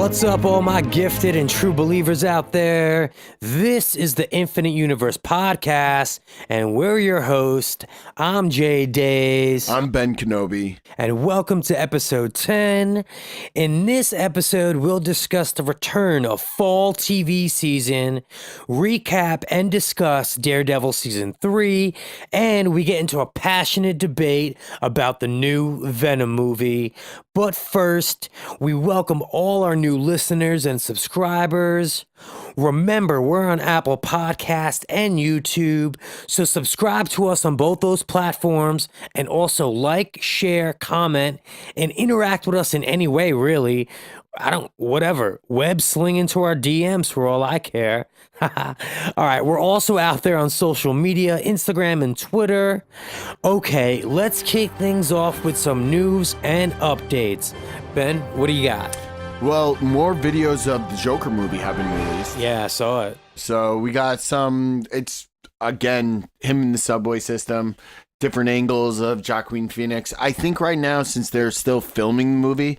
What's up, all my gifted and true believers out there? This is the Infinite Universe Podcast, and we're your host. I'm Jay Days. I'm Ben Kenobi. And welcome to episode 10. In this episode, we'll discuss the return of fall TV season, recap and discuss Daredevil season 3, and we get into a passionate debate about the new Venom movie. But first, we welcome all our new listeners and subscribers. Remember, we're on Apple Podcast and YouTube, so subscribe to us on both those platforms, and also like, share, comment, and interact with us in any way, really. Web sling into our DMs for all I care. All right, we're also out there on social media, Instagram and Twitter. Okay, let's kick things off with some news and updates. Ben, what do you got? Well, more videos of the Joker movie have been released. Yeah, I saw it. So we got it's, again, him in the subway system, different angles of Joaquin Phoenix. I think right now, since they're still filming the movie,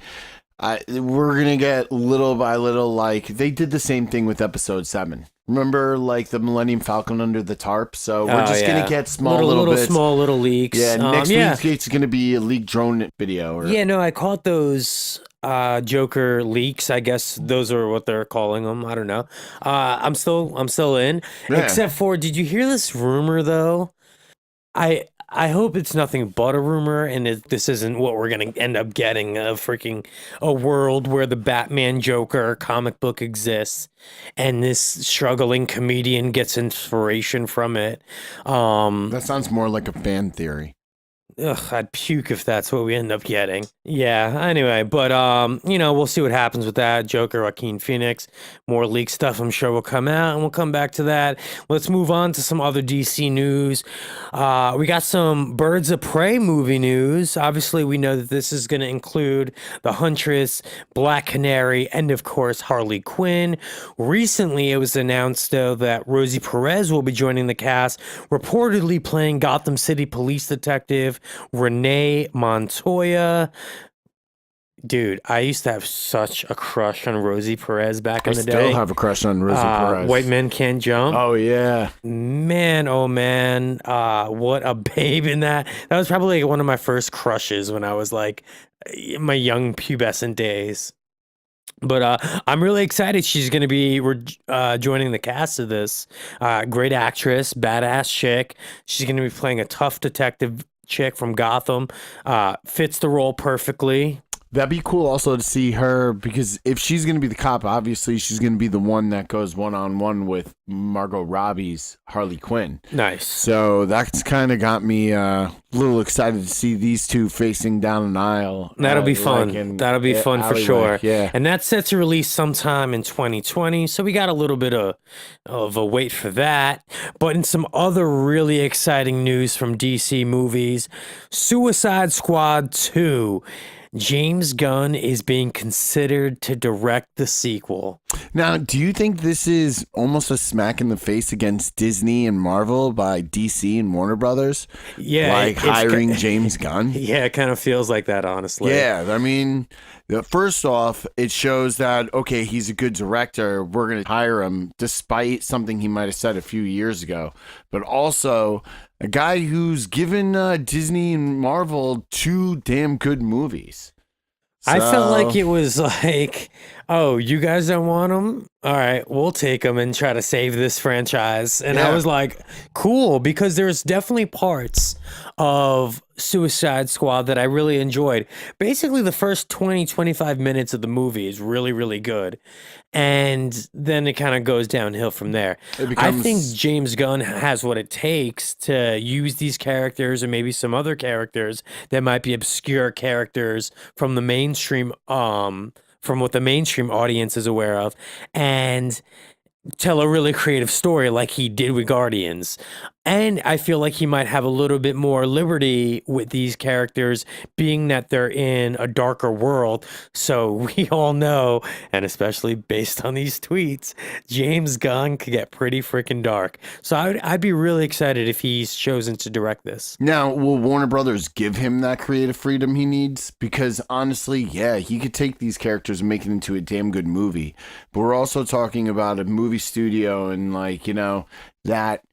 we're going to get little by little, like, they did the same thing with episode 7. Remember, like, the Millennium Falcon under the tarp? So we're just going to get small little bits. Small little leaks. Yeah, next week it's going to be a leaked drone video. I caught those Joker leaks. I guess those are what they're calling them. I don't know. I'm still in. Yeah. Except for, did you hear this rumor, though? I hope it's nothing but a rumor, and this isn't what we're going to end up getting, a world where the Batman Joker comic book exists, and this struggling comedian gets inspiration from it. That sounds more like a fan theory. Ugh, I'd puke if that's what we end up getting. Yeah, anyway, but, we'll see what happens with that. Joker, Joaquin Phoenix, more leaked stuff I'm sure will come out, and we'll come back to that. Let's move on to some other DC news. We got some Birds of Prey movie news. Obviously, we know that this is going to include the Huntress, Black Canary, and, of course, Harley Quinn. Recently, it was announced, though, that Rosie Perez will be joining the cast, reportedly playing Gotham City police detective Renee Montoya. Dude, I used to have such a crush on Rosie Perez back in the day. I still have a crush on Rosie Perez. White Men Can't Jump. Oh, yeah. Man, oh, man. What a babe in that. That was probably one of my first crushes when I was like in my young pubescent days. But I'm really excited she's going to be joining the cast of this. Great actress, badass chick. She's going to be playing a tough detective chick from Gotham. Fits the role perfectly. That'd be cool also to see her, because if she's going to be the cop, obviously she's going to be the one that goes one-on-one with Margot Robbie's Harley Quinn. Nice. So that's kind of got me a little excited to see these two facing down an aisle. That'll be fun. That'll be fun for sure. Yeah. And that's set to release sometime in 2020, so we got a little bit of a wait for that. But in some other really exciting news from DC movies, Suicide Squad 2. James Gunn is being considered to direct the sequel. Now, do you think this is almost a smack in the face against Disney and Marvel by DC and Warner Brothers? Yeah. Like hiring James Gunn? Yeah, it kind of feels like that, honestly. Yeah, I mean, first off, it shows that, okay, he's a good director. We're going to hire him despite something he might have said a few years ago. But also, a guy who's given Disney and Marvel 2 damn good movies. So, I felt like it was like, oh, you guys don't want them? All right, we'll take them and try to save this franchise. And I was like, cool, because there's definitely parts of Suicide Squad that I really enjoyed. Basically, the first 20, 25 minutes of the movie is really, really good. And then it kind of goes downhill from there. I think James Gunn has what it takes to use these characters and maybe some other characters that might be obscure characters from the mainstream, from what the mainstream audience is aware of, and tell a really creative story like he did with Guardians. And I feel like he might have a little bit more liberty with these characters, being that they're in a darker world. So we all know, and especially based on these tweets, James Gunn could get pretty freaking dark. So I'd be really excited if he's chosen to direct this. Now, will Warner Brothers give him that creative freedom he needs? Because honestly, yeah, he could take these characters and make it into a damn good movie. But we're also talking about a movie studio and, like, you know, that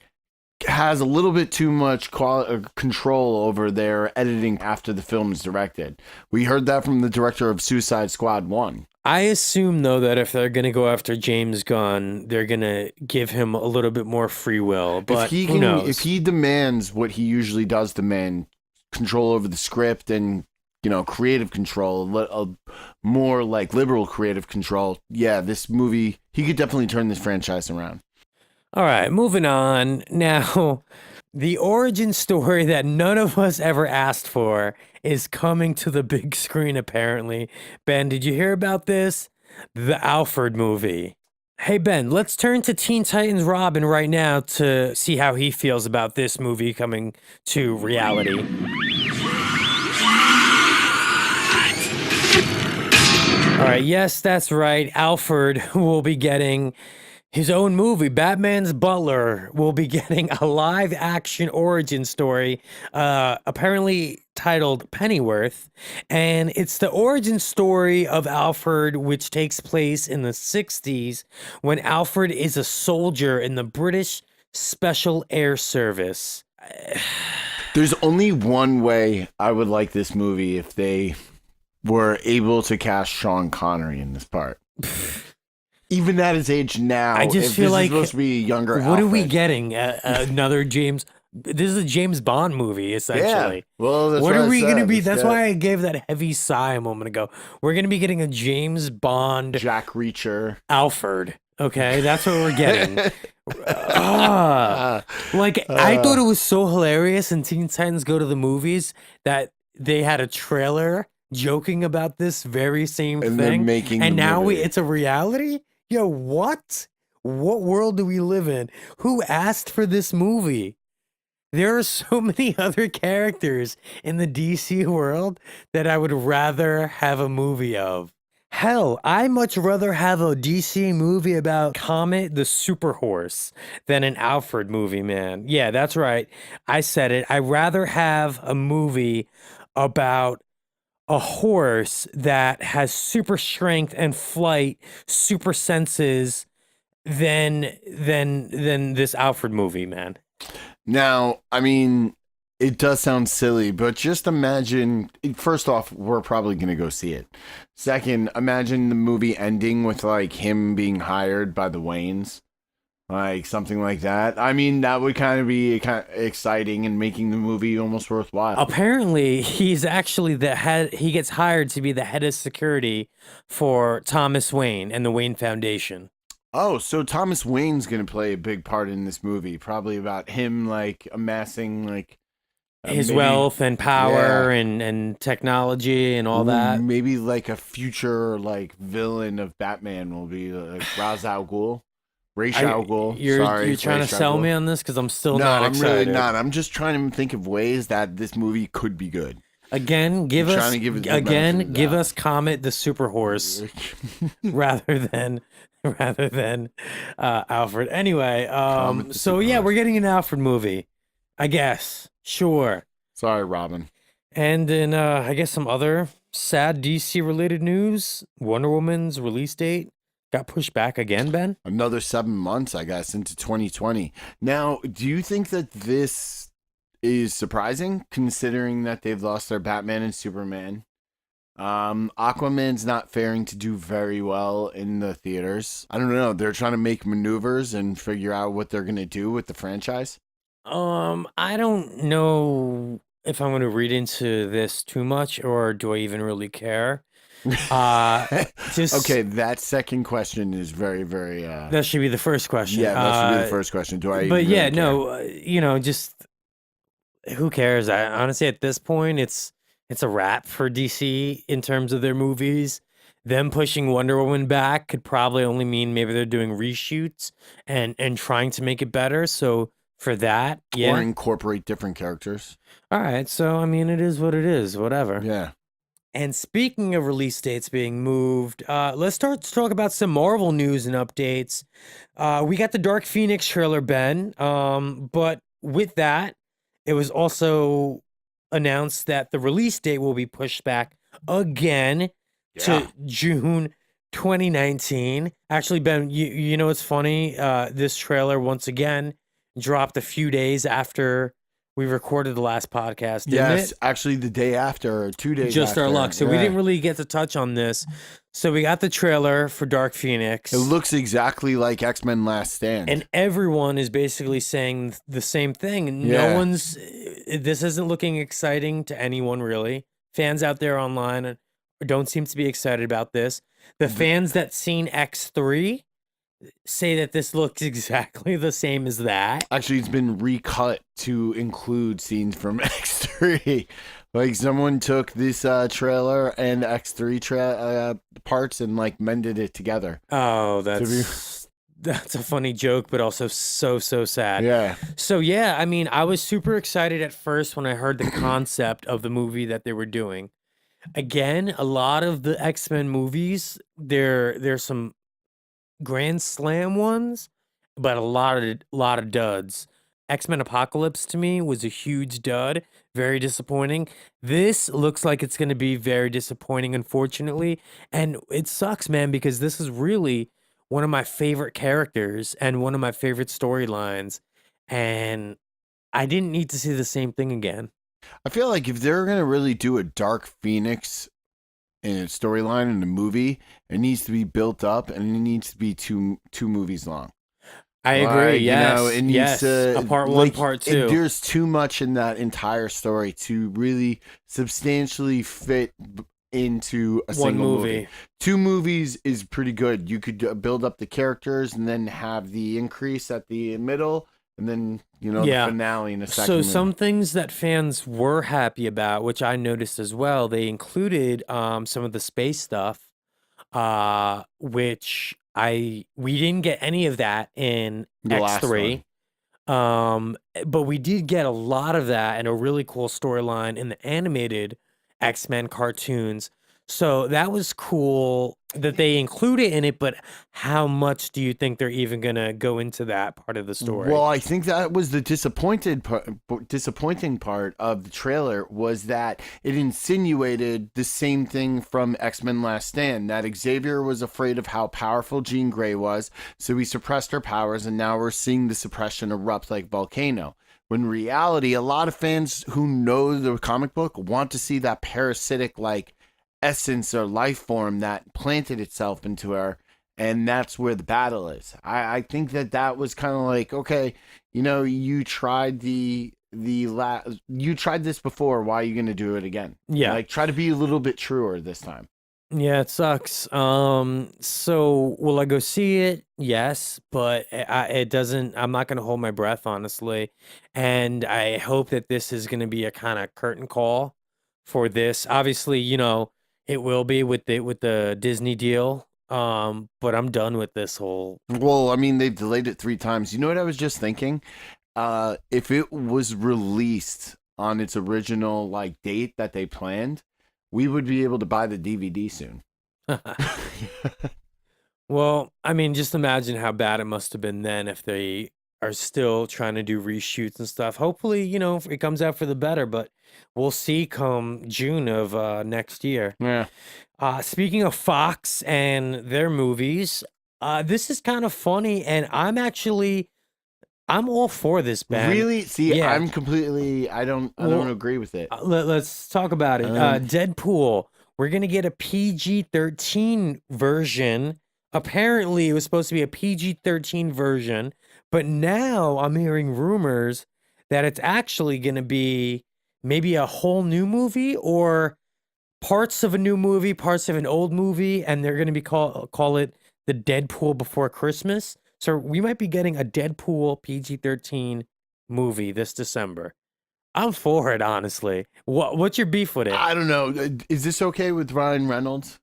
has a little bit too much control over their editing after the film is directed. We heard that from the director of Suicide Squad 1. I assume, though, that if they're going to go after James Gunn, they're going to give him a little bit more free will. But who knows? If he demands what he usually does demand, control over the script and, you know, creative control, a more like liberal creative control, yeah, this movie, he could definitely turn this franchise around. All right, moving on. Now, the origin story that none of us ever asked for is coming to the big screen, apparently. Ben, did you hear about this? The Alfred movie. Hey, Ben, let's turn to Teen Titans Robin right now to see how he feels about this movie coming to reality. All right, yes, that's right. Alfred will be getting his own movie. Batman's Butler will be getting a live action origin story, apparently titled Pennyworth. And it's the origin story of Alfred, which takes place in the 60s when Alfred is a soldier in the British Special Air Service. There's only one way I would like this movie if they were able to cast Sean Connery in this part. Even at his age now, I just feel like, is supposed to be a younger what are we Alfred. getting? Another James? This is a James Bond movie, essentially. Yeah. Well, that's what are we going to be? It's That's got why I gave that heavy sigh a moment ago. We're going to be getting a James Bond Jack Reacher. Alfred. Okay, that's what we're getting. I thought it was so hilarious in Teen Titans Go to the Movies that they had a trailer joking about this very same And thing, they're making and the now movie. it's a reality. Yo, what world do we live in? Who asked for this movie? There are so many other characters in the DC world that I would rather have a movie of. Hell, I much rather have a DC movie about Comet the Super Horse than an Alfred movie, man. Yeah, that's right. I said it. I'd rather have a movie about a horse that has super strength and flight, super senses than this Alfred movie, man. Now, I mean, it does sound silly, but just imagine, first off, we're probably going to go see it. Second, imagine the movie ending with, like, him being hired by the Waynes. Like, something like that. I mean, that would kind of be exciting and making the movie almost worthwhile. Apparently, he's actually the head. He gets hired to be the head of security for Thomas Wayne and the Wayne Foundation. Oh, so Thomas Wayne's going to play a big part in this movie. Probably about him, like, amassing, like, his wealth and power and technology and all that. Maybe, like, a future, like, villain of Batman will be, like, Ra's al Ghul. Ra's al Ghul. You're trying to sell me on this because I'm still not excited. No, I'm really not. I'm just trying to think of ways that this movie could be good. Again, give us Comet the Super Horse rather than Alfred. Anyway, so yeah, we're getting an Alfred movie, I guess. Sure. Sorry, Robin. And in I guess some other sad DC related news, Wonder Woman's release date got pushed back again, Ben. Another 7 months, I guess, into 2020. Now, do you think that this is surprising, considering that they've lost their Batman and Superman? Aquaman's not faring to do very well in the theaters. I don't know. They're trying to make maneuvers and figure out what they're going to do with the franchise. I don't know if I'm going to read into this too much, or do I even really care? Okay, that second question is very, very. That should be the first question. Yeah, that should be the first question. Do I? But even yeah, really care? no, just who cares? I honestly, at this point, it's a wrap for DC in terms of their movies. Them pushing Wonder Woman back could probably only mean maybe they're doing reshoots and trying to make it better. So for that. Or Yeah. incorporate different characters. All right. So, I mean, it is what it is. Whatever. Yeah. And speaking of release dates being moved, let's start to talk about some Marvel news and updates. We got the Dark Phoenix trailer, Ben. But with that, it was also announced that the release date will be pushed back again Yeah. to June 2019. Actually, Ben, you know what's funny? This trailer once again dropped a few days after we recorded the last podcast, didn't Yes, it? actually the day after, or 2 days Just after. our luck. So we Yeah. didn't really get to touch on this. So we got the trailer for Dark Phoenix. It looks exactly like X-Men Last Stand. And everyone is basically saying the same thing. Yeah. No one's, this isn't looking exciting to anyone really. Fans out there online don't seem to be excited about this. The fans that seen X3 say that this looks exactly the same as that. Actually, it's been recut to include scenes from X3. Like, someone took this trailer and X3 parts and like mended it together. Oh, that's a funny joke, but also so sad. Yeah. So yeah, I mean, I was super excited at first when I heard the concept of the movie that they were doing. Again, a lot of the X-Men movies, there's some grand slam ones, but a lot of duds. X-Men Apocalypse to me was a huge dud, very disappointing. This looks like it's going to be very disappointing, unfortunately, and it sucks, man, because this is really one of my favorite characters and one of my favorite storylines, and I didn't need to see the same thing again. I feel like if they're going to really do a Dark Phoenix in a storyline in a movie, it needs to be built up and it needs to be two movies long. I agree. Like, Yes, it needs yes. to, A part one, like, part two. There's too much in that entire story to really substantially fit into a One single movie. movie. 2 movies is pretty good. You could build up the characters and then have the increase at the middle, and then Yeah. the finale in the second. So movie. some things that fans were happy about, which I noticed as well, they included some of the space stuff, which we didn't get any of that in The last X3. But we did get a lot of that and a really cool storyline in the animated X-Men cartoons. So that was cool that they included in it, but how much do you think they're even gonna go into that part of the story? Well, I think that was the disappointing part of the trailer, was that it insinuated the same thing from X-Men Last Stand, that Xavier was afraid of how powerful Jean Grey was, so he suppressed her powers, and now we're seeing the suppression erupt like volcano. When in reality, a lot of fans who know the comic book want to see that parasitic like essence or life form that planted itself into her, and that's where the battle is. I think that was kind of like, okay, you tried you tried this before, why are you going to do it again? Yeah. Like, try to be a little bit truer this time. Yeah, it sucks. So will I go see it? Yes, but it doesn't. I'm not gonna hold my breath, honestly, and I hope that this is gonna be a kind of curtain call for this. Obviously, it will be with the Disney deal. But I'm done with this whole. Well, I mean, they've delayed it 3 times. You know what I was just thinking? If it was released on its original like date that they planned, we would be able to buy the DVD soon. Well, I mean, just imagine how bad it must have been then if they are still trying to do reshoots and stuff. Hopefully, it comes out for the better, but we'll see come June of next year. Yeah. Speaking of Fox and their movies, this is kind of funny, and I'm all for this, Ben. Really? See, Yeah. I don't agree with it. Let's talk about it. Deadpool. We're gonna get a PG-13 version. Apparently, it was supposed to be a PG-13 version, but now I'm hearing rumors that it's actually gonna be maybe a whole new movie or parts of a new movie, parts of an old movie, and they're gonna be call it the Deadpool Before Christmas. So we might be getting a Deadpool PG-13 movie this December. I'm for it, honestly. What's your beef with it? I don't know. Is this okay with Ryan Reynolds?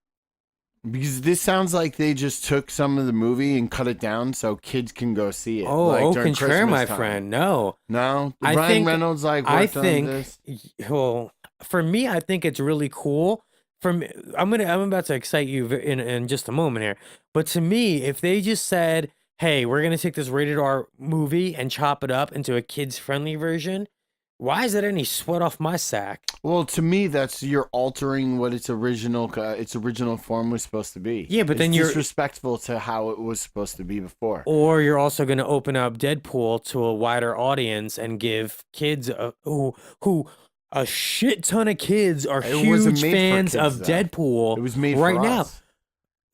Because this sounds like they just took some of the movie and cut it down so kids can go see it. Oh, like au during contraire, Christmas my time. friend. No. No, I Ryan think Reynolds like I worked on think this. well, for me, I think it's really cool. I'm about to excite you in just a moment here. But to me, if they just said, "Hey, we're gonna take this rated R movie and chop it up into a kids friendly version," why is it any sweat off my sack? Well, to me, that's you're altering what its original form was supposed to be. Yeah, but it's then you're disrespectful to how it was supposed to be before. Or you're also going to open up Deadpool to a wider audience and give kids who a shit ton of kids are It wasn't huge made for fans kids, of though. Deadpool It was made right for now. us.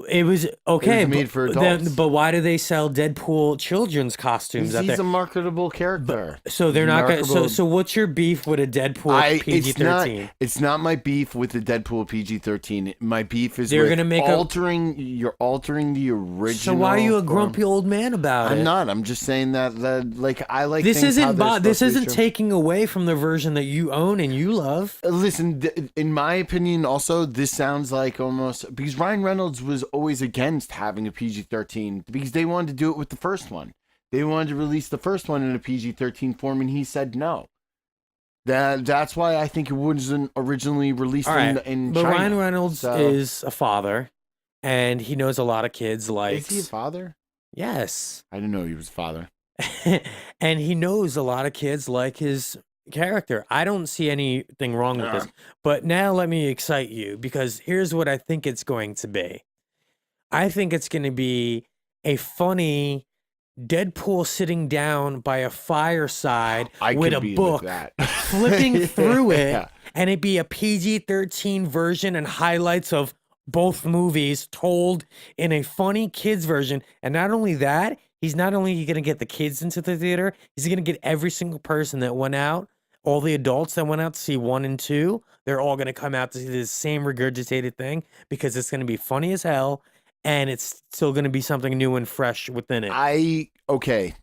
It was okay, made for then, adults. but why do they sell Deadpool children's costumes out He's there? a marketable character. So they're not going. Marketable- So what's your beef with a Deadpool PG-13? It's not my beef with the Deadpool PG-13. My beef is They're with gonna make you're altering the original. So why are you a form. grumpy old man about it? I'm not. I'm just saying that like I like This things how isn't they're this supposed to be isn't shown. taking away from the version that you own and you love. Listen, in my opinion, also, this sounds like almost because Ryan Reynolds was always against having a PG-13 because they wanted to do it with the first one. They wanted to release the first one in a PG-13 form, and he said no. That's why I think it wasn't originally released in but China. Ryan Reynolds is a father, and he knows a lot of kids like. Is he a father? Yes. I didn't know he was a father. And he knows a lot of kids like his character. I don't see anything wrong with this. But now let me excite you because here's what I think it's going to be. I think it's going to be a funny Deadpool sitting down by a fireside I with could a be book, with that. flipping through it, Yeah. and it'd be a PG-13 version and highlights of both movies told in a funny kids version. And not only that, he's not only going to get the kids into the theater, he's going to get every single person that went out, all the adults that went out to see 1 and 2, they're all going to come out to see the same regurgitated thing because it's going to be funny as hell. And it's still going to be something new and fresh within it. Okay.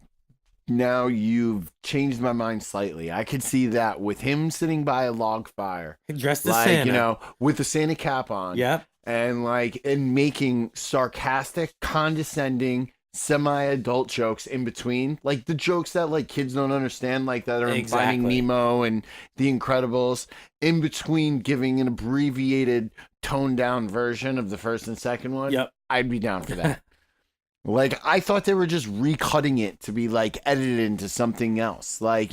Now you've changed my mind slightly. I could see that with him sitting by a log fire, Dressed as like Santa. with the Santa cap on. Yep. And making sarcastic, condescending, semi-adult jokes in between, like the jokes that like kids don't understand, like that are in Finding Nemo and The Incredibles. In between, giving an abbreviated, toned-down version of the first and second one. Yep. I'd be down for that. Like, I thought they were just recutting it to be, like, edited into something else. Like,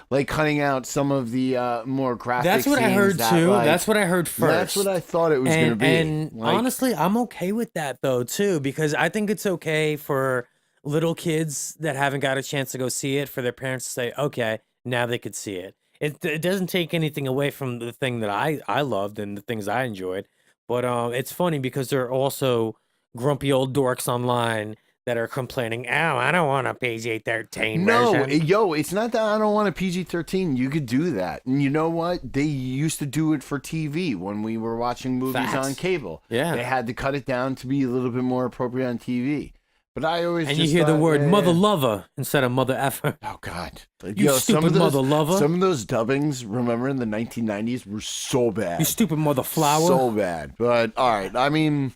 like cutting out some of the more graphic That's what I heard, too. That's what I heard first. That's what I thought it was going to be. And honestly, I'm okay with that, though, too, because I think it's okay for little kids that haven't got a chance to go see it for their parents to say, okay, now they could see it. It doesn't take anything away from the thing that I loved and the things I enjoyed. But it's funny because there are also grumpy old dorks online that are complaining, oh, I don't want a PG-13 version. No, it's not that I don't want a PG-13. You could do that. And you know what? They used to do it for TV when we were watching movies on cable. Yeah. They had to cut it down to be a little bit more appropriate on TV. But I always And just you hear the thought, word mother lover instead of mother effer. Oh, God. You stupid mother lover. Some of those dubbings, remember, in the 1990s were so bad. You stupid mother flower. So bad. But, all right. I mean,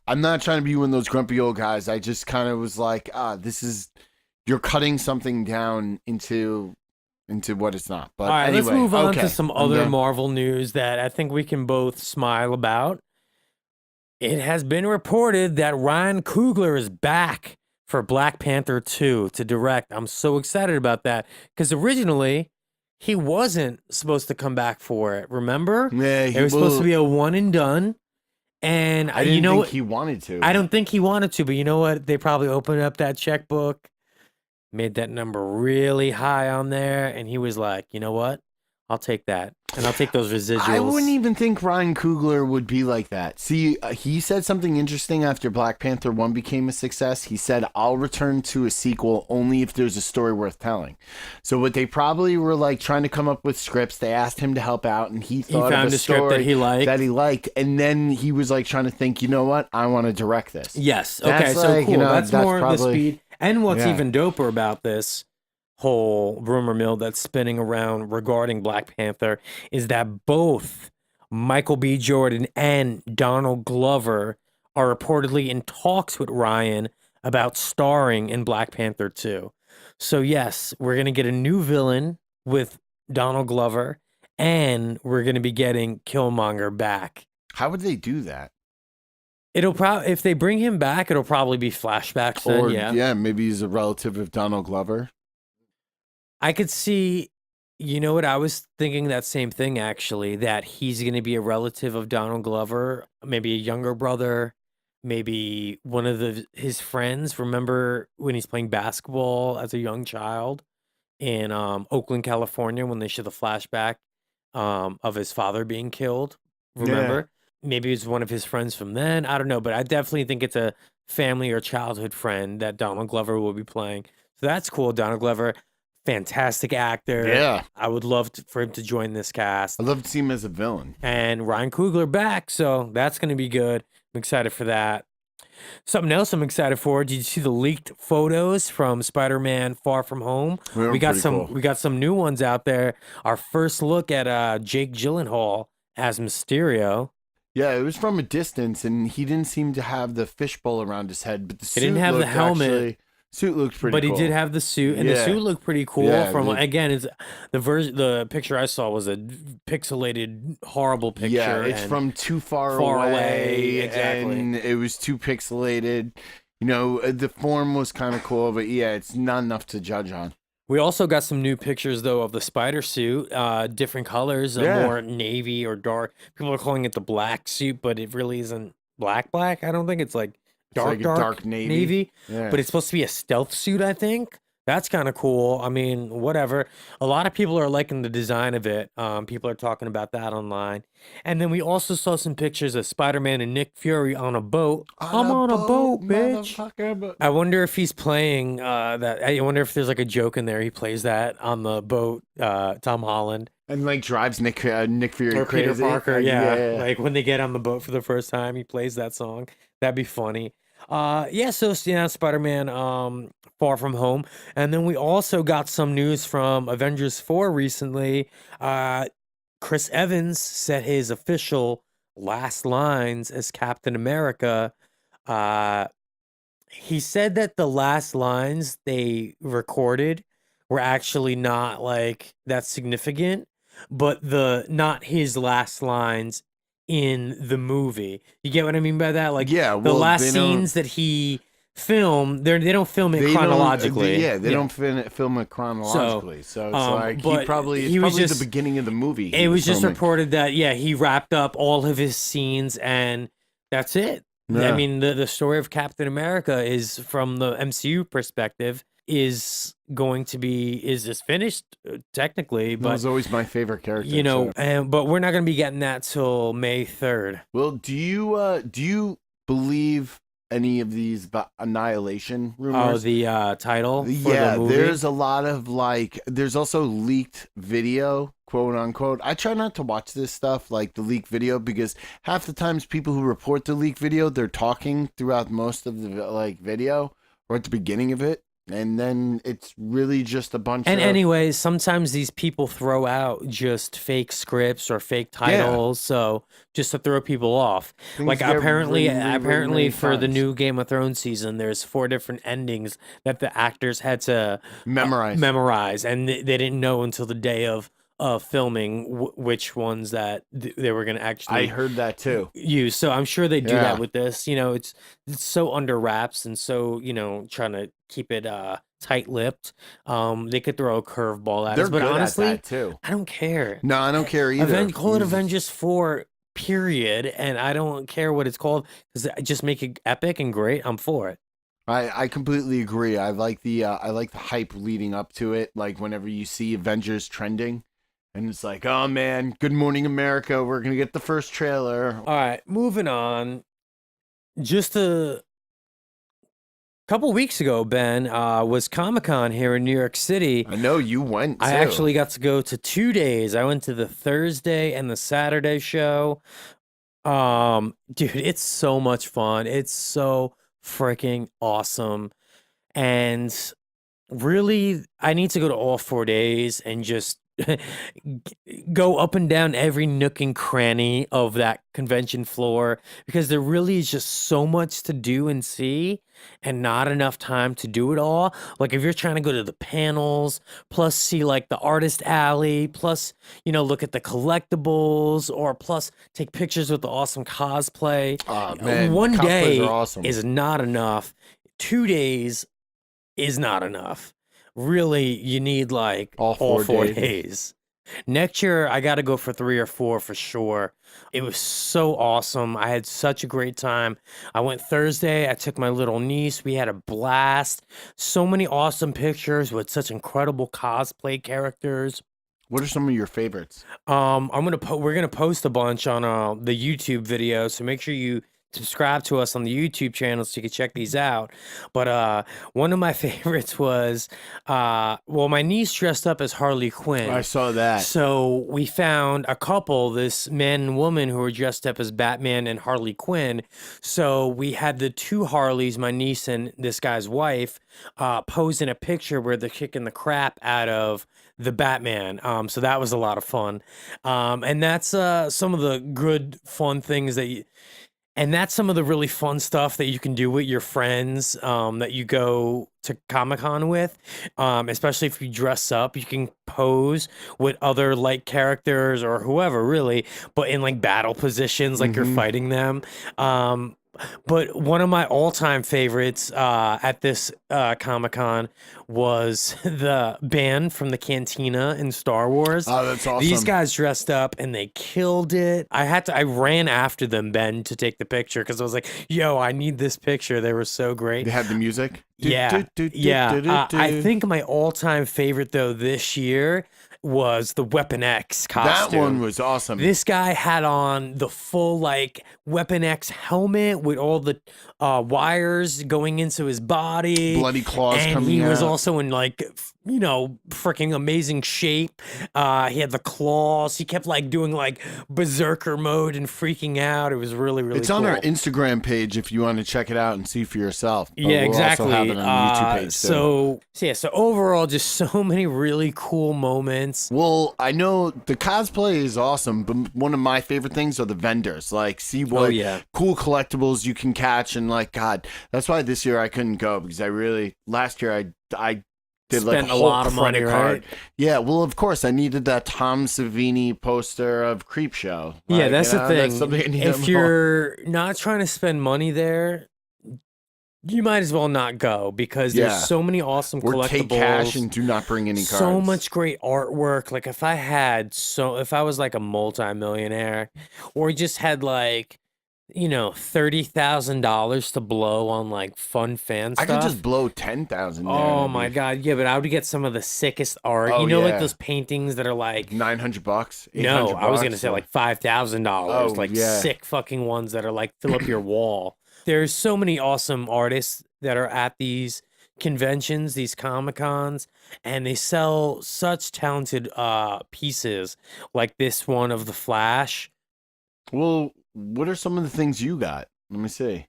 I'm not trying to be one of those grumpy old guys. I just kind of was like, you're cutting something down into what it's not. But all right, anyway, let's move on to some other Marvel news that I think we can both smile about. It has been reported that Ryan Coogler is back for Black Panther 2 to direct. I'm so excited about that because originally he wasn't supposed to come back for it. Remember? Yeah, it was supposed to be a one and done. And I didn't think he wanted to. I don't think he wanted to, but you know what? They probably opened up that checkbook, made that number really high on there, and he was like, you know what? I'll take that. And I'll take those residuals. I wouldn't even think Ryan Coogler would be like that. See, he said something interesting after Black Panther 1 became a success. He said, I'll return to a sequel only if there's a story worth telling. So what they probably were like trying to come up with scripts. They asked him to help out, and he thought of a script that he liked. And then he was like trying to think, you know what? I want to direct this. Yes. Okay, so cool. That's more the speed. And what's even doper about this whole rumor mill that's spinning around regarding Black Panther is that both Michael B. Jordan and Donald Glover are reportedly in talks with Ryan about starring in Black Panther 2. So yes, we're gonna get a new villain with Donald Glover, and we're gonna be getting Killmonger back. How would they do that? It'll probably, if they bring him back, it'll probably be flashbacks then, Or yeah. maybe he's a relative of Donald Glover. I could see, you know what, I was thinking that same thing actually, that he's going to be a relative of Donald Glover, maybe a younger brother, maybe one of his friends. Remember when he's playing basketball as a young child in Oakland, California, when they show the flashback of his father being killed? Remember? Maybe it's one of his friends from then. I don't know, but I definitely think it's a family or childhood friend that Donald Glover will be playing. So that's cool. Donald Glover, fantastic actor. Yeah. I would love for him to join this cast. I'd love to see him as a villain. And Ryan Coogler back, so that's going to be good. I'm excited for that. Something else I'm excited for. Did you see the leaked photos from Spider-Man Far From Home? We got some cool. we got some new ones out there. Our first look at Jake Gyllenhaal as Mysterio. Yeah, it was from a distance, and he didn't seem to have the fishbowl around his head, but the suit didn't have the helmet. Suit looked pretty But cool. he did have the suit, and the suit looked pretty cool. Yeah, From again, it's the picture I saw was a pixelated, horrible picture. Yeah, it's and from too far away, exactly. and it was too pixelated. You know, the form was kind of cool, but yeah, it's not enough to judge on. We also got some new pictures though of the spider suit, different colors, more navy or dark. People are calling it the black suit, but it really isn't black. I don't think it's like dark navy. Yeah. But it's supposed to be a stealth suit, I think. That's kind of cool. I mean, whatever. A lot of people are liking the design of it. People are talking about that online. And then we also saw some pictures of Spider-Man and Nick Fury on a boat. I'm on a boat, bitch. I wonder if he's playing that. I wonder if there's like a joke in there. He plays that on the boat, Tom Holland. And like drives Nick Fury or crazy. Peter Parker, yeah. Like when they get on the boat for the first time, he plays that song. That'd be funny. So Spider-Man Far From Home. And then we also got some news from Avengers 4 recently. Chris Evans said his official last lines as Captain America. He said that the last lines they recorded were actually not like that significant, but not his last lines in the movie. You get what I mean by that? Like, the last scenes that he filmed, they don't film it chronologically. They don't film it chronologically. So it's like he was just the beginning of the movie. It was just reported that he wrapped up all of his scenes and that's it. Yeah. I mean, the story of Captain America is, from the MCU perspective, is finished technically, but it was always my favorite character. You know, but we're not going to be getting that till May 3rd. Well, do you believe any of these Annihilation rumors? Oh, the title? Yeah, the movie? There's a lot of there's also leaked video, quote unquote. I try not to watch this stuff, like the leaked video, because half the times people who report the leaked video, they're talking throughout most of the video or at the beginning of it. And then it's really just a bunch of... And anyways, sometimes these people throw out just fake scripts or fake titles, so just to throw people off. Like apparently for the new Game of Thrones season, there's 4 different endings that the actors had to memorize, and they didn't know until the day of filming which ones that they were going to actually... I heard that too. Use. So I'm sure they do that with this. You know, it's so under wraps and so, trying to keep it tight-lipped. They could throw a curveball at us, but honestly, at that too. I don't care. No, I don't care either. Call it Avengers 4, period, and I don't care what it's called, because just make it epic and great. I'm for it. I completely agree. I like the hype leading up to it. Like whenever you see Avengers trending, and it's like, oh man, Good Morning America, we're gonna get the first trailer. All right, moving on. Just a couple weeks ago, Ben, was Comic-Con here in New York City. I know you went too. I actually got to go to 2 days. I went to the Thursday and the Saturday show. Dude, it's so much fun. It's so freaking awesome. And really, I need to go to all 4 days and just go up and down every nook and cranny of that convention floor because there really is just so much to do and see and not enough time to do it all. Like if you're trying to go to the panels, plus see like the artist alley, plus, look at the collectibles, or plus take pictures with the awesome cosplay. Oh man, One cosplays day are awesome. is not enough. 2 days is not enough. Really, you need like All all 4 4 days. Next year, I got to go for 3 or 4 for sure. It was so awesome. I had such a great time. I went Thursday. I took my little niece. We had a blast. So many awesome pictures with such incredible cosplay characters. What are some of your favorites? We're gonna post a bunch on the YouTube video, so make sure you subscribe to us on the YouTube channel so you can check these out. But one of my favorites was my niece dressed up as Harley Quinn. I saw that. So we found a couple, this man and woman, who were dressed up as Batman and Harley Quinn. So we had the two Harleys, my niece and this guy's wife, pose in a picture where they're kicking the crap out of the Batman. So that was a lot of fun. And that's some of the good, fun things and that's some of the really fun stuff that you can do with your friends that you go to Comic-Con with, especially if you dress up. You can pose with other like characters or whoever, really, but in like battle positions, like you're fighting them. But one of my all-time favorites at this Comic-Con was the band from the Cantina in Star Wars. Oh, that's awesome. These guys dressed up and they killed it. I ran after them, Ben, to take the picture because I was like, yo, I need this picture. They were so great. They had the music? Yeah. I think my all-time favorite, though, this year was the Weapon X costume. That one was awesome. This guy had on the full like Weapon X helmet with all the wires going into his body, bloody claws and coming he was out. also in like freaking amazing shape. He had the claws. He kept like doing like berserker mode and freaking out. It was really It's cool. on our Instagram page if you want to check it out and see for yourself. But Yeah, we'll exactly. Also have it on the YouTube page too. So overall, just so many really cool moments. Well, I know the cosplay is awesome, but one of my favorite things are the vendors. Like, see what cool collectibles you can catch, and like, God, that's why this year I couldn't go because last year I did Spent like a lot of money, card. right? Yeah, well, of course, I needed that Tom Savini poster of Creepshow. Yeah, that's the thing. That's something I need if you're not trying to spend money there, you might as well not go because there's so many awesome collectibles. Take cash and do not bring any cards. So much great artwork. Like if I was like a multimillionaire, or just had like, $30,000 to blow on like fun fan stuff. I could just blow 10,000. Oh my God. Yeah, but I would get some of the sickest art. Like those paintings that are like $900. No, I was gonna say like $5,000. Like yeah. sick fucking ones that are like fill up your wall. There's so many awesome artists that are at these conventions, these Comic-Cons, and they sell such talented pieces like this one of The Flash. Well, what are some of the things you got? Let me see.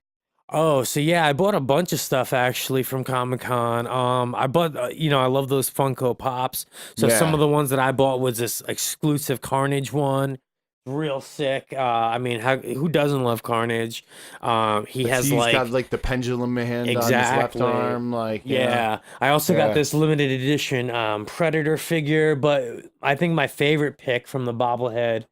Oh, so yeah, I bought a bunch of stuff actually from Comic-Con. I bought, I love those Funko Pops. So some of the ones that I bought was this exclusive Carnage one. Real sick. Who doesn't love Carnage? He's got like the pendulum hand on his left arm. Like, I also got this limited edition Predator figure, but I think my favorite pick from the bobbleheads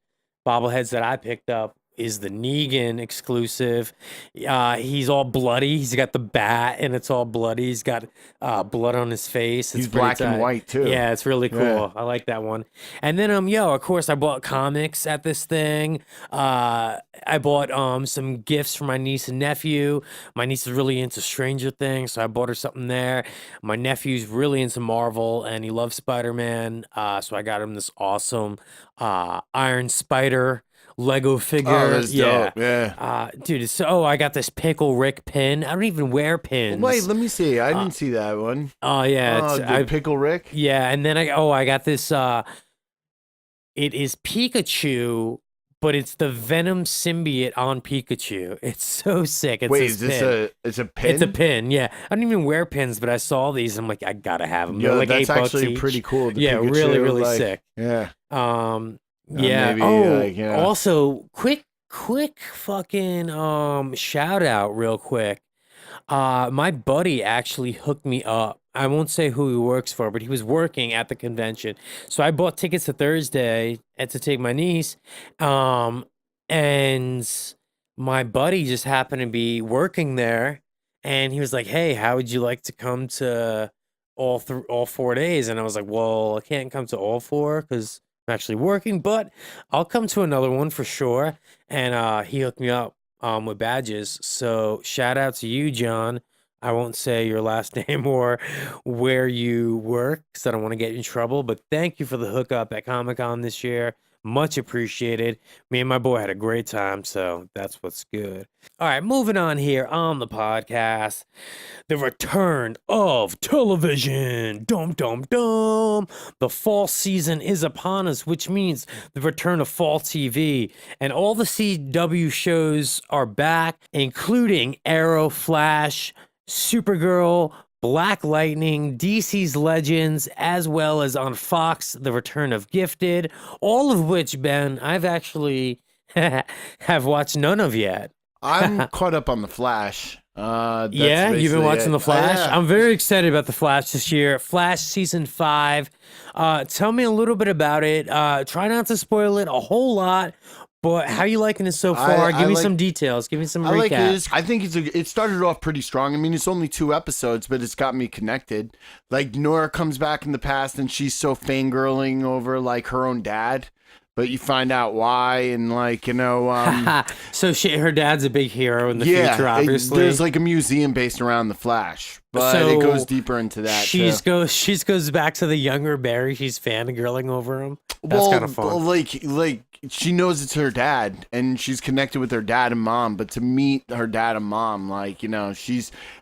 that I picked up is the Negan exclusive. He's all bloody. He's got the bat and it's all bloody. He's got blood on his face. He's black and white too. Yeah, it's really cool. Yeah. I like that one. And then of course I bought comics at this thing. I bought some gifts for my niece and nephew. My niece is really into Stranger Things, so I bought her something there. My nephew's really into Marvel and he loves Spider-Man. So I got him this awesome Iron Spider Lego figure. Oh, that's dope. Yeah. Dude, I got this Pickle Rick pin. I don't even wear pins. Wait, let me see. I didn't see that one. Oh, yeah. Pickle Rick? Yeah, and then I got this, it is Pikachu, but it's the Venom symbiote on Pikachu. It's so sick. It's Wait, this is this pin. it's a pin? It's a pin, yeah. I don't even wear pins, but I saw these. I'm like, I gotta have them. They're Yo, like that's $8 actually each. pretty cool. The Yeah, Pikachu, really, really like, sick. Yeah. Yeah. Maybe, like, yeah. Also, quick fucking shout out real quick. My buddy actually hooked me up. I won't say who he works for, but he was working at the convention. So I bought tickets to Thursday and to take my niece. And my buddy just happened to be working there, and he was like, "Hey, how would you like to come to all 4 days?" And I was like, "Well, I can't come to all four because I'm actually working, but I'll come to another one for sure." And he hooked me up with badges. So shout out to you, John. I won't say your last name or where you work because I don't want to get in trouble. But thank you for the hookup at Comic-Con this year. Much appreciated. Me and my boy had a great time, so that's what's good. All right, moving on here on the podcast. The return of television. Dum, dum, dum. The fall season is upon us, which means the return of fall TV. And all the CW shows are back, including Arrow, Flash, Supergirl, Black Lightning, DC's Legends, as well as on Fox, The Return of Gifted, all of which, Ben, I've actually have watched none of yet. I'm caught up on The Flash. That's Yeah, you've been basically watching it. The Flash? Yeah. I'm very excited about The Flash this year. Flash Season 5. Tell me a little bit about it. Try not to spoil it a whole lot, but how you liking it so far? Give me some details. Give me some recap. like it. I think it started off pretty strong. I mean, it's only 2 episodes, but it's got me connected. Like, Nora comes back in the past, and she's so fangirling over, like, her own dad. But you find out why, and, like, you know... So her dad's a big hero in the future, obviously. There's, like, a museum based around the Flash. But So it goes deeper into that, she goes back to the younger Barry. She's fangirling over him. That's kind of fun. Like she knows it's her dad, and she's connected with her dad and mom. But to meet her dad and mom, like, you know,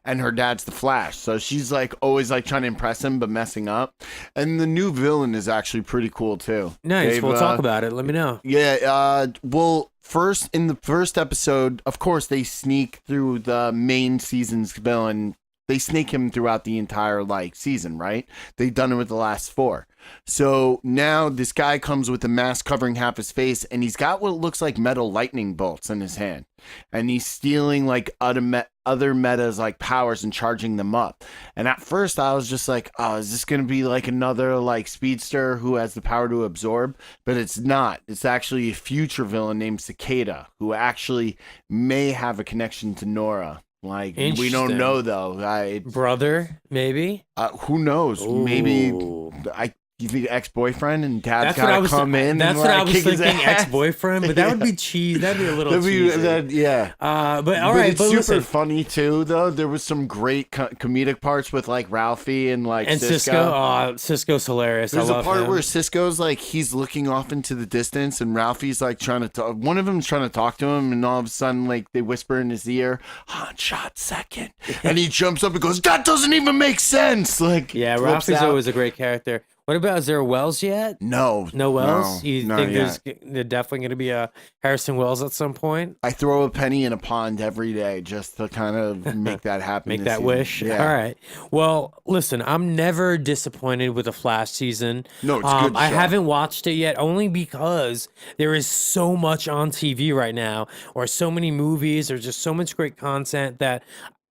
and her dad's the Flash, so she's like always like trying to impress him, but messing up. And the new villain is actually pretty cool too. Nice. We'll talk about it. Let me know. Yeah. Well, in the first episode, of course, they sneak through the main season's villain. They snake him throughout the entire season, right? They've done it with the last 4. So now this guy comes with a mask covering half his face, and he's got what looks like metal lightning bolts in his hand, and he's stealing like other metas like powers and charging them up. And at first I was just like, oh, is this gonna be like another like speedster who has the power to absorb? But it's not. It's actually a future villain named Cicada, who actually may have a connection to Nora. Like, we don't know though. Brother, maybe. Who knows? Ooh. Maybe you think ex-boyfriend and dad's gotta come in. That's and what I was kick his thinking. ass. Ex-boyfriend, but that would be cheese. That'd be a little cheesy. Yeah. But all right, it's but super listen. funny too. Though there was some great comedic parts with like Ralphie and like Cisco. Oh, Cisco's hilarious. There's I love a part him. where Cisco's like he's looking off into the distance, and Ralphie's like trying to talk. One of them's trying to talk to him, and all of a sudden, like they whisper in his ear, "Hot shot second," and he jumps up and goes, "That doesn't even make sense!" Like, yeah, Ralphie's always a great character. What about, is there Wells yet? No Wells. You think yet. there's definitely going to be a Harrison Wells at some point? I throw a penny in a pond every day just to kind of make that happen. Make that season. wish. Yeah. All right. Well, listen, I'm never disappointed with the Flash season. No, it's good. I haven't watched it yet, only because there is so much on TV right now, or so many movies, there's just so much great content that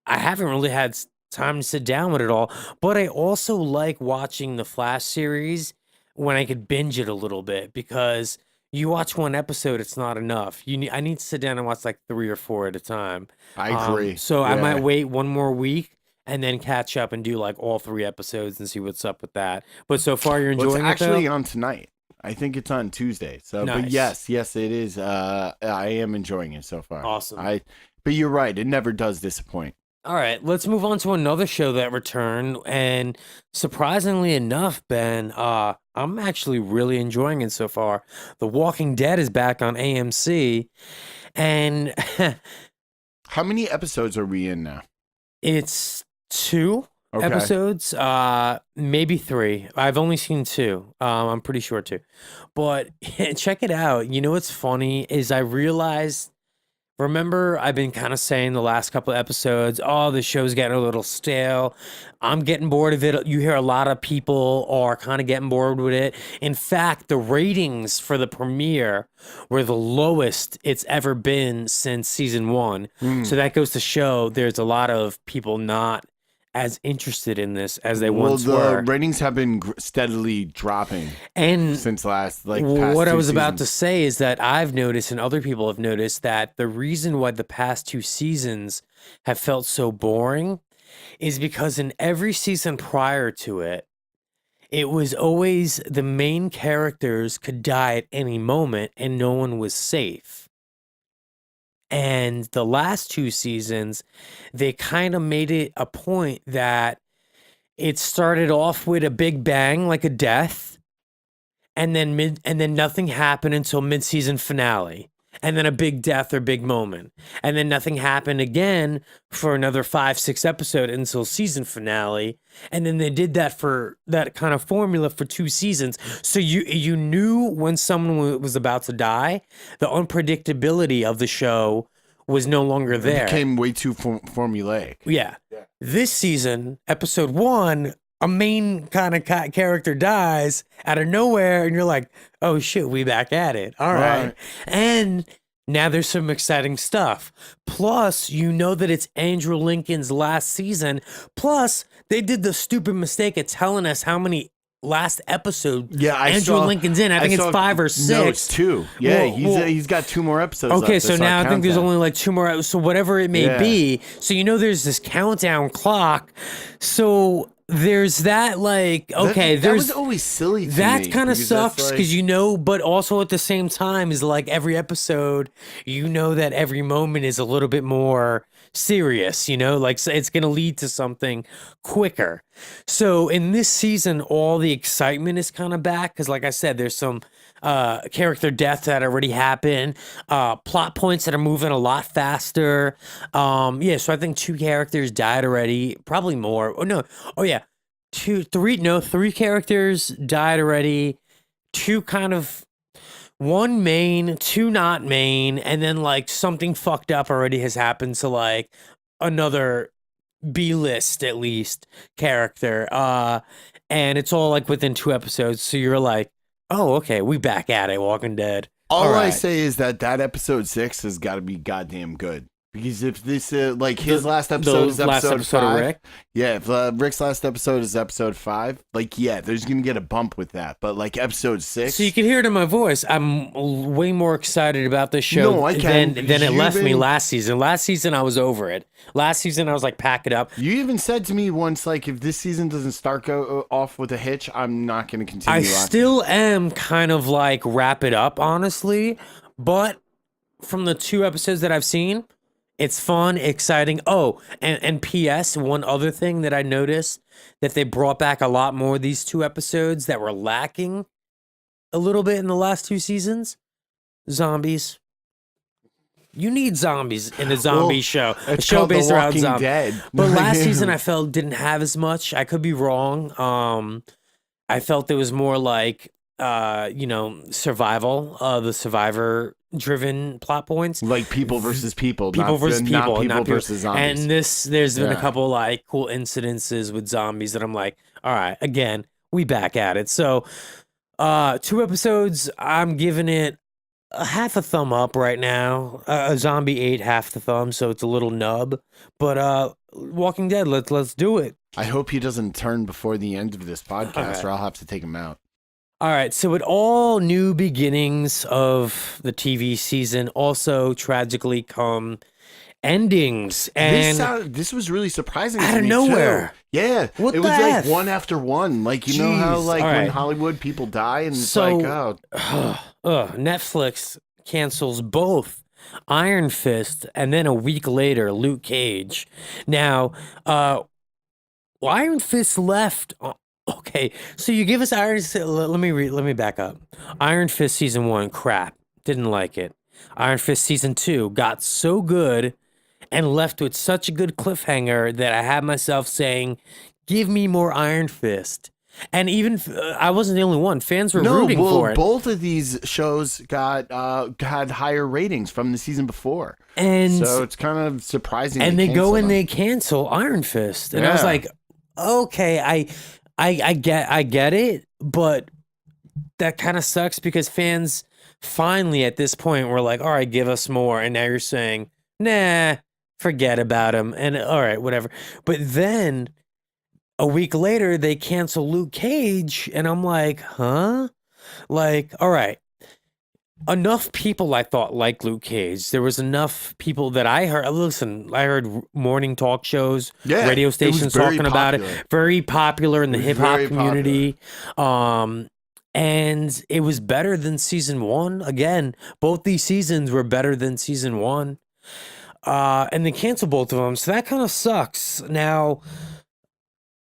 I haven't really had time to sit down with it all. But I also like watching the Flash series when I could binge it a little bit, because you watch one episode, it's not enough. I need to sit down and watch like 3 or 4 at a time. I agree. So I might wait one more week and then catch up and do like all 3 episodes and see what's up with that. But so far, you're enjoying it's actually it, though? on tonight. I think it's on Tuesday. So, Nice. But yes, it is. I am enjoying it so far. Awesome. But you're right. It never does disappoint. All right, let's move on to another show that returned, and surprisingly enough, Ben, I'm actually really enjoying it so far. The Walking Dead is back on AMC, and How many episodes are we in now? it's 2. Okay. episodes, maybe 3. I've only seen 2. I'm pretty sure 2. But check it out. You know what's funny is I realized, remember I've been kind of saying the last couple of episodes, oh, the show's getting a little stale. I'm getting bored of it. You hear a lot of people are kind of getting bored with it. In fact, the ratings for the premiere were the lowest it's ever been since season 1. So that goes to show there's a lot of people not as interested in this as they once were. The ratings have been steadily dropping And since past what 2 I was about to seasons. say is that I've noticed, and other people have noticed, that the reason why the past 2 seasons have felt so boring is because in every season prior to it, it was always the main characters could die at any moment and no one was safe. And the last 2 seasons, they kind of made it a point that it started off with a big bang, like a death, and then nothing happened until mid-season finale. And then a big death or big moment. And then nothing happened again for another 5-6 episodes until season finale. And then they did that for that kind of formula for 2 seasons. So you knew when someone was about to die. The unpredictability of the show was no longer there. It became way too formulaic. Yeah. This season, episode 1, a main kind of character dies out of nowhere, and you're like, oh shit, we back at it. All right. And now there's some exciting stuff. Plus, you know that it's Andrew Lincoln's last season. Plus, they did the stupid mistake of telling us how many last episode Andrew Lincoln's in. I think it's 5 or 6. No, it's 2. Yeah, he's got 2 more episodes. Okay, left. so now I think there's only like 2 more. So whatever it may be. So you know there's this countdown clock. So there's that, like, okay, that there's was always silly to that me, kind of because sucks because you know, but also at the same time is like every episode, you know that every moment is a little bit more serious, you know, like so it's going to lead to something quicker. So in this season, all the excitement is kind of back because, like I said, there's some character deaths that already happened, plot points that are moving a lot faster. Yeah, so I think 2 characters died already, probably more. Oh no, oh yeah, 3 characters died already. 2 kind of, 1 main, 2 not main, and then like something fucked up already has happened to like another B-list at least character. And it's all like within 2 episodes, so you're like, oh, okay, we back at it, Walking Dead. All I say is that episode 6 has got to be goddamn good. Because if this, like, his last episode is episode 5. Of Rick? Yeah, if Rick's last episode is episode 5, like, yeah, there's going to get a bump with that. But, like, episode 6. So you can hear it in my voice. I'm way more excited about this show than it left me last season. Last season, I was over it. Last season, I was like, pack it up. You even said to me once, like, if this season doesn't start off with a hitch, I'm not going to continue. I still am kind of like, wrap it up, honestly. But from the 2 episodes that I've seen, it's fun, exciting. Oh, and P.S., one other thing that I noticed that they brought back a lot more of these 2 episodes that were lacking a little bit in the last 2 seasons. Zombies. You need zombies in a zombie show. A show based around zombies. Dead. But last season I felt didn't have as much. I could be wrong. I felt it was more like survival, the survivor driven plot points, like people versus people, not people versus zombies. And there's been a couple like cool incidences with zombies that I'm like, all right, again, we back at it. So 2 episodes, I'm giving it a half a thumb up right now. A zombie ate half the thumb, so it's a little nub. But Walking Dead, let's do it. I hope he doesn't turn before the end of this podcast, or I'll have to take him out. All right, so with all new beginnings of the TV season, also tragically come endings. And this was really surprising out of nowhere. Too. Yeah, what it the was F? like one after one. Like, you know how like when Hollywood people die and it's like, Netflix cancels both Iron Fist and then a week later Luke Cage. Now, Iron Fist left. Okay, so you give us Iron Fist. Let me back up. Iron Fist season 1, crap. Didn't like it. Iron Fist season 2 got so good and left with such a good cliffhanger that I had myself saying, Give me more Iron Fist. And even I wasn't the only one. Fans were rooting for it. Both of these shows got had higher ratings from the season before, And so it's kind of surprising. and they go cancel and them. they cancel Iron Fist, and I was Yeah. like, okay, I get it, but that kind of sucks because fans finally at this point were like, all right, give us more, and now you're saying, nah, forget about him, and all right, whatever. But then a week later they cancel Luke Cage, and I'm like, huh? Like, all right. Enough people I thought liked Luke Cage. There was enough people that I heard. Listen, I heard morning talk shows, Yeah, radio it was stations very talking about it. popular. Very popular in the It was hip hop very community. And it was better than season one. Again, both these seasons were better than season one. And they canceled both of them, so that kind of sucks. Now,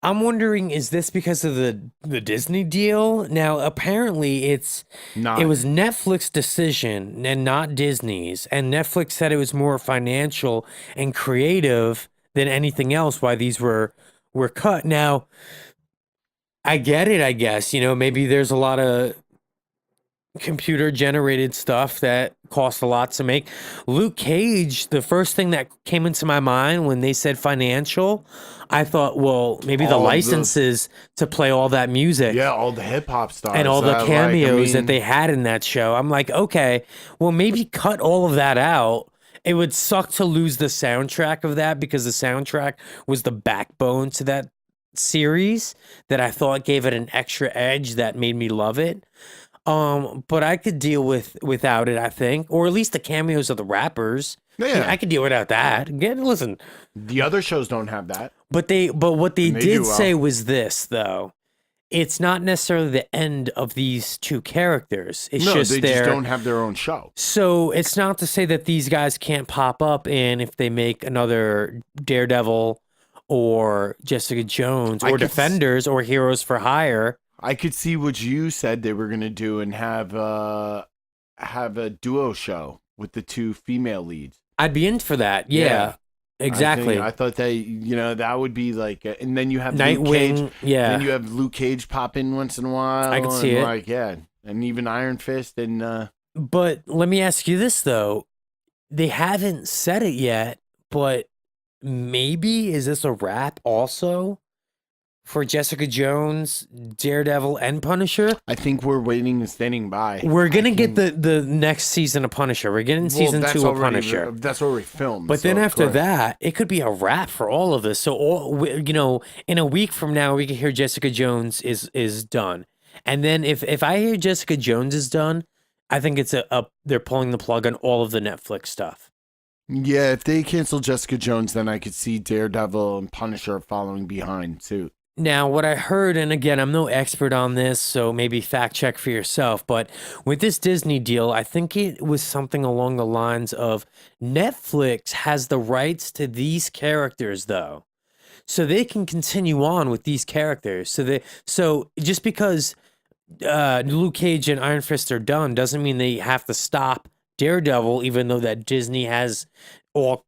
I'm wondering, is this because of the Disney deal? Now, apparently, it was Netflix decision and not Disney's, and Netflix said it was more financial and creative than anything else. Why these were cut. Now, I get it. I guess maybe there's a lot of computer generated stuff that cost a lot to make. Luke Cage, the first thing that came into my mind when they said financial, I thought, well, maybe the licenses to play all that music. Yeah, all the hip hop stars And all the cameos that they had in that show. I'm like, okay, well, maybe cut all of that out. It would suck to lose the soundtrack of that because the soundtrack was the backbone to that series that I thought gave it an extra edge that made me love it. But I could deal without it, I think, or at least the cameos of the rappers. Yeah, I could deal without that. Again, listen, the other shows don't have that. but what they And they did do well. say was this though. It's not necessarily the end of these two characters. It's No, just they just don't have their own show. So it's not to say that these guys can't pop up in if they make another Daredevil or Jessica Jones or Defenders or Heroes for Hire. I could see what you said they were going to do and have a duo show with the two female leads. I'd be in for that. Yeah. Exactly. I thought that would be like, and then you have Nightwing. Luke Cage, Yeah. Then you have Luke Cage pop in once in a while. I can see it. Like, yeah, and even Iron Fist and. But let me ask you this though, they haven't said it yet, but maybe is this a wrap also for Jessica Jones, Daredevil, and Punisher? I think we're waiting and standing by. We're gonna get the next season of Punisher. We're getting season 2 of Punisher. That's already filmed. But then so, after of course. that, it could be a wrap for all of us. So in a week from now, we can hear Jessica Jones is done. And then if I hear Jessica Jones is done, I think it's they're pulling the plug on all of the Netflix stuff. Yeah, if they cancel Jessica Jones, then I could see Daredevil and Punisher following behind suit. Now, what I heard, and again, I'm no expert on this, so maybe fact check for yourself, but with this Disney deal, I think it was something along the lines of Netflix has the rights to these characters, though. So they can continue on with these characters. So just because Luke Cage and Iron Fist are done doesn't mean they have to stop Daredevil, even though that Disney has all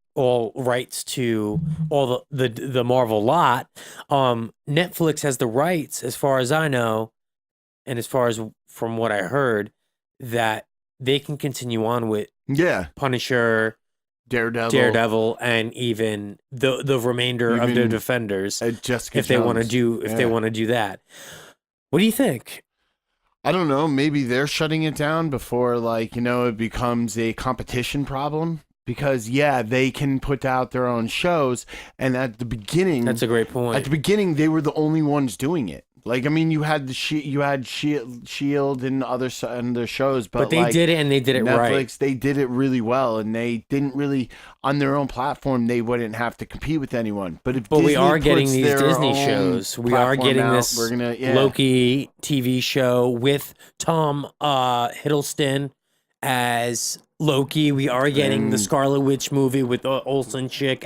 rights to all the Marvel lot. Netflix has the rights, as far as I know, and as far as from what I heard, that they can continue on with Punisher, Daredevil, and even the remainder of the Defenders, if they want to do that. What do you think? I don't know. Maybe they're shutting it down before, it becomes a competition problem. Because they can put out their own shows, and at the beginning, that's a great point. At the beginning, they were the only ones doing it. Like, I mean, you had Shield and other shows, but they did it, and they did it Netflix, right. They did it really well, and they didn't really on their own platform. They wouldn't have to compete with anyone. But Disney we are getting these their Disney own shows. We are getting out, this Loki TV show with Tom Hiddleston as Loki. We are getting the Scarlet Witch movie with Olsen chick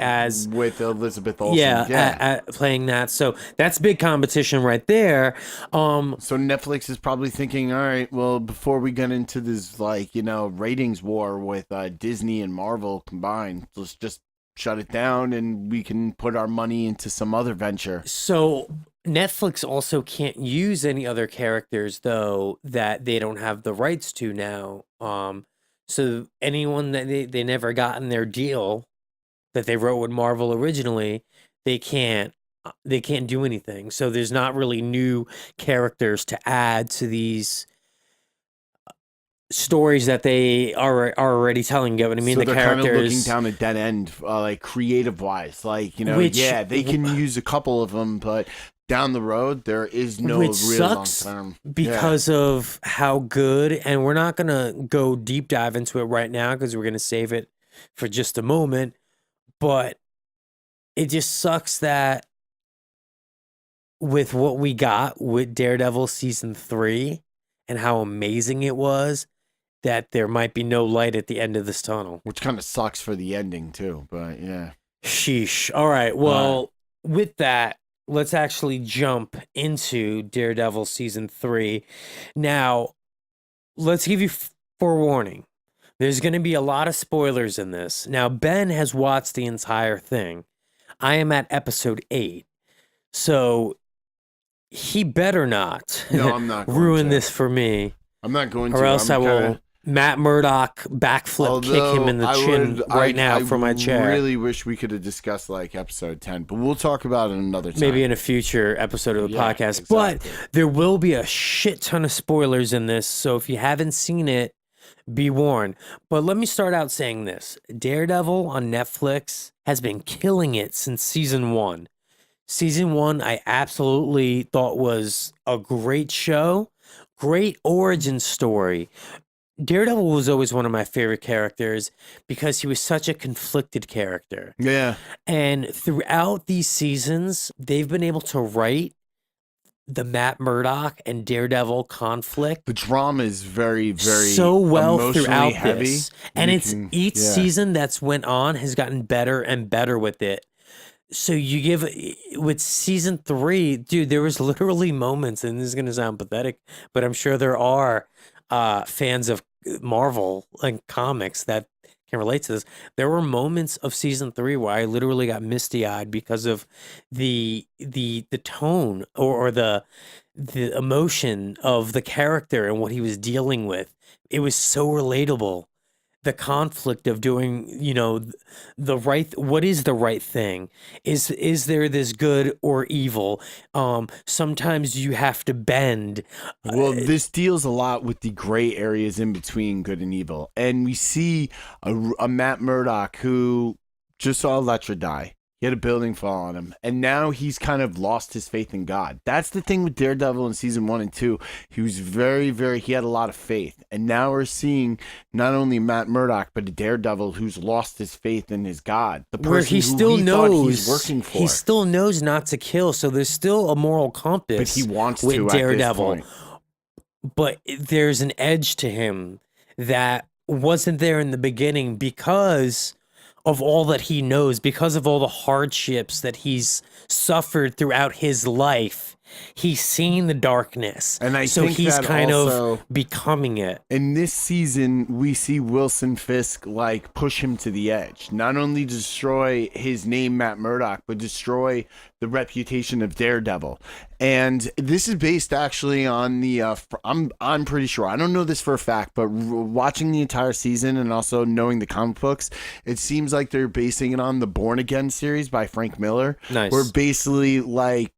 with Elizabeth Olsen. Playing that. So that's big competition right there. So Netflix is probably thinking, all right, well, before we get into this ratings war with Disney and Marvel combined, let's just shut it down and we can put our money into some other venture. So Netflix also can't use any other characters though that they don't have the rights to now. So anyone that they never got in their deal that they wrote with Marvel originally, they can't do anything. So there's not really new characters to add to these stories that they are already telling. Get what I mean? So The they're kind of looking characters, down a dead end, like creative wise. Like, you know, Which- yeah, they can use a couple of them, but down the road, there is no Which real sucks long term. because of how good, and we're not gonna go deep dive into it right now because we're gonna save it for just a moment. But it just sucks that with what we got with Daredevil season 3 and how amazing it was, that there might be no light at the end of this tunnel. Which kind of sucks for the ending too, but yeah. Sheesh. All right. Well, with that, let's actually jump into Daredevil season 3. Now, let's give you forewarning. There's going to be a lot of spoilers in this. Now, Ben has watched the entire thing. I am at episode 8. So he better not No, I'm not going ruin to. this for me, I'm not going or to. else I'm I will kinda- Matt Murdock backflip kick him in the chin now from my chair. I really wish we could have discussed like episode 10, but we'll talk about it another time. Maybe in a future episode of the Yeah, podcast. exactly. But there will be a shit ton of spoilers in this. So if you haven't seen it, be warned. But let me start out saying this. Daredevil on Netflix has been killing it since season 1. Season 1, I absolutely thought was a great show. Great origin story. Daredevil was always one of my favorite characters because he was such a conflicted character. Yeah. And throughout these seasons, they've been able to write the Matt Murdock and Daredevil conflict The drama is very, very so well emotionally throughout heavy. this. And You it's can- each yeah. season that's went on has gotten better and better with it. So you give with season 3, dude, there was literally moments, and this is gonna sound pathetic, but I'm sure there are fans of Marvel and comics that can relate to this. There were moments of season 3 where I literally got misty eyed because of the tone or the emotion of the character and what he was dealing with. It was so relatable. The conflict of doing, the right, what is the right thing? Is there this good or evil? Sometimes you have to bend. Well, this deals a lot with the gray areas in between good and evil. And we see a Matt Murdock who just saw Elektra die. He had a building fall on him. And now he's kind of lost his faith in God. That's the thing with Daredevil in season 1 and 2. He was he had a lot of faith. And now we're seeing not only Matt Murdock, but a Daredevil who's lost his faith in his God. The person Where he who still he thought knows he's working for. he still knows not to kill, so there's still a moral compass. But he wants with to Daredevil. at this point. But there's an edge to him that wasn't there in the beginning because of all that he knows, because of all the hardships that he's suffered throughout his life. He's seen the darkness. And I so think he's that kind also- of becoming it. In this season, we see Wilson Fisk like push him to the edge. Not only destroy his name, Matt Murdock, but destroy the reputation of Daredevil. And this is based actually on the. I'm pretty sure. I don't know this for a fact, but watching the entire season and also knowing the comic books, it seems like they're basing it on the Born Again series by Frank Miller. Nice. Where basically like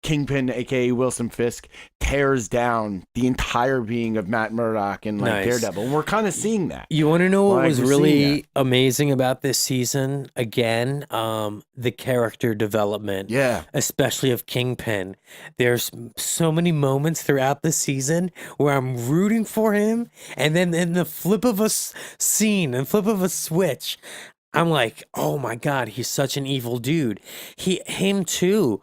Kingpin, aka Wilson Fisk, tears down the entire being of Matt Murdock and like Nice. Daredevil. And we're kind of seeing that. You want to know what Like, was we're seeing really amazing about this season? Again, the character development. Yeah. Especially of Kingpin. There's so many moments throughout the season where I'm rooting for him, and then in the flip of a scene and flip of a switch, I'm like, oh my God, he's such an evil dude. Him too.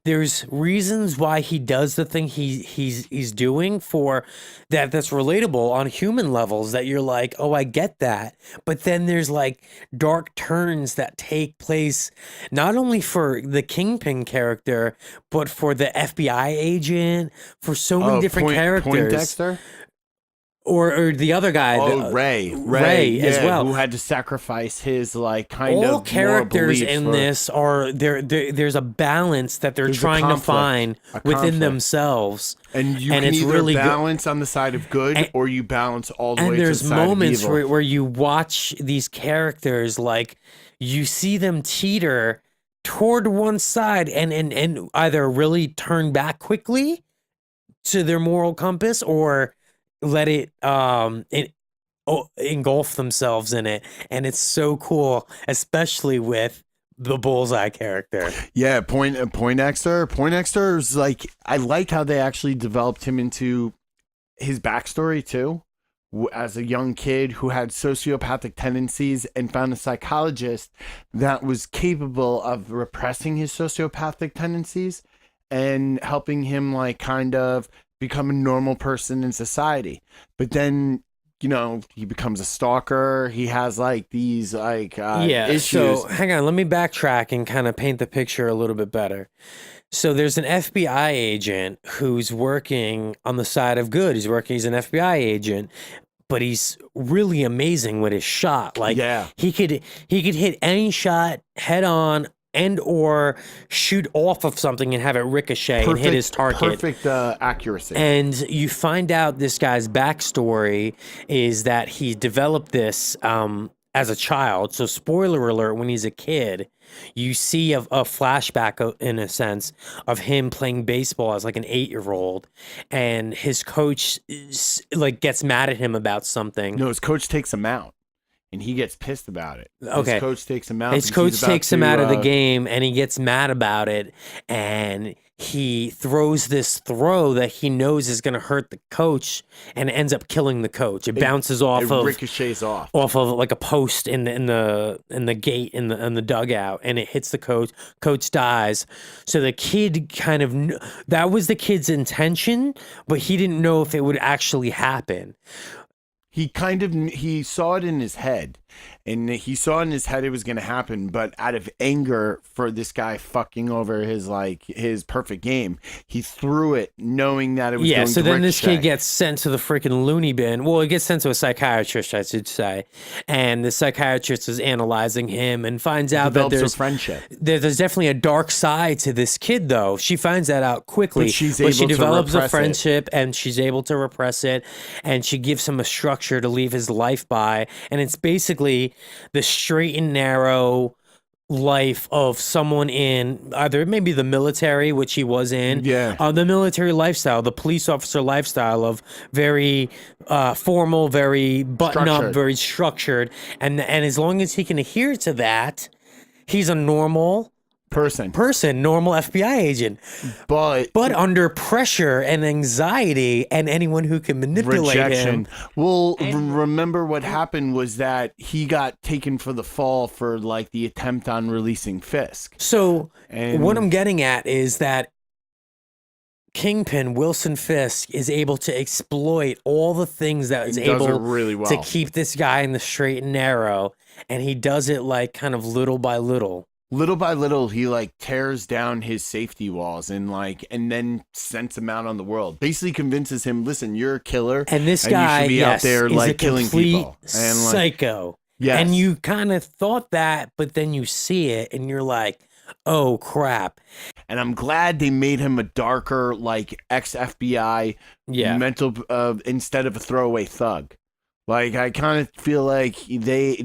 There's reasons why he does the thing he's doing for that's relatable on human levels that you're like, oh, I get that. But then there's like dark turns that take place not only for the Kingpin character, but for the FBI agent, for so many different characters. Poindexter? or the other guy, Ray as well, who had to sacrifice his like kind all of characters in this are there's a balance that they're trying to find within themselves, and you and can it's either really balance on the side of good or you balance all the way to the side of evil. And there's moments where you watch these characters, like you see them teeter toward one side and either really turn back quickly to their moral compass or let it engulf themselves in it. And it's so cool, especially with the Bullseye character. Yeah, Poindexter is like, I like how they actually developed him into his backstory too, as a young kid who had sociopathic tendencies and found a psychologist that was capable of repressing his sociopathic tendencies and helping him like kind of become a normal person in society. But then, you know, he becomes a stalker. He has like these like issues. So hang on, let me backtrack and kind of paint the picture a little bit better. So there's an FBI agent who's working on the side of good. He's an FBI agent, but he's really amazing with his shot. Like he could hit any shot head on and or shoot off of something and have it ricochet and hit his target. Perfect accuracy. And you find out this guy's backstory is that he developed this as a child. So spoiler alert, when he's a kid, you see a flashback in a sense of him playing baseball as like an 8-year-old, and his coach like gets mad at him about something. No, his coach takes him out. And he gets pissed about it. Okay. His coach takes him out. His coach takes him out of the game, and he gets mad about it. And he throws this throw that he knows is going to hurt the coach, and it ends up killing the coach. It bounces off it ricochets off of like a post in the gate in the dugout, and it hits the coach. Coach dies. So the kid kind of that was the kid's intention, but he didn't know if it would actually happen. He saw it in his head, and he saw in his head it was going to happen, but out of anger for this guy fucking over his perfect game, he threw it knowing that it was going to so then ricochet. This kid gets sent to the freaking loony bin. Well, he gets sent to a psychiatrist, I should say, and the psychiatrist is analyzing him and finds out that there's definitely a dark side to this kid, though. She finds that out quickly, but she develops a friendship and she's able to repress it, and she gives him a structure to leave his life by, and it's basically the straight and narrow life of someone in either maybe the military, which he was in, the military lifestyle, the police officer lifestyle of very formal, very button up, very structured, and as long as he can adhere to that, he's a normal normal FBI agent, but under pressure and anxiety and anyone who can manipulate him. Well, remember what happened was that he got taken for the fall for like the attempt on releasing Fisk. So what I'm getting at is that Kingpin Wilson Fisk is able to exploit all the things that is able really well to keep this guy in the straight and narrow, and he does it like kind of little by little. Little by little, he like tears down his safety walls and then sends him out on the world. Basically convinces him, listen, you're a killer, and this guy you should be out there is like a killing people. And psycho. Yes. And you kind of thought that, but then you see it and you're like, oh crap. And I'm glad they made him a darker, like ex-FBI mental instead of a throwaway thug. Like I kind of feel like they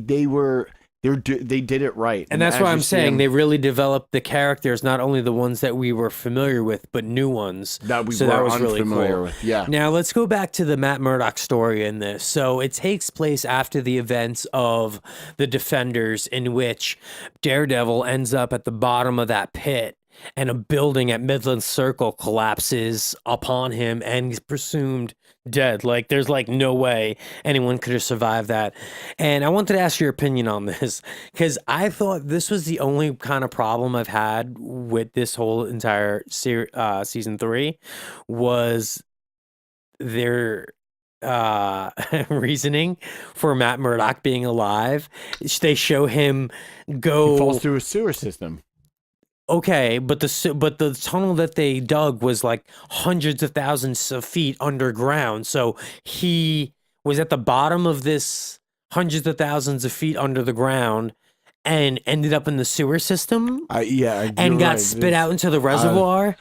did it right. And that's why I'm saying they really developed the characters, not only the ones that we were familiar with, but new ones. That was really unfamiliar with. Yeah. Now let's go back to the Matt Murdock story in this. So it takes place after the events of the Defenders, in which Daredevil ends up at the bottom of that pit, and a building at Midland Circle collapses upon him, and he's presumed dead. Like there's like no way anyone could have survived that. And I wanted to ask your opinion on this, because I thought this was the only kind of problem I've had with this whole entire season 3 was their reasoning for Matt Murdock being alive. They show him go. He falls through a sewer system. Okay, but the tunnel that they dug was like hundreds of thousands of feet underground. So he was at the bottom of this hundreds of thousands of feet under the ground and ended up in the sewer system Yeah, and you're got right. spit out into the reservoir.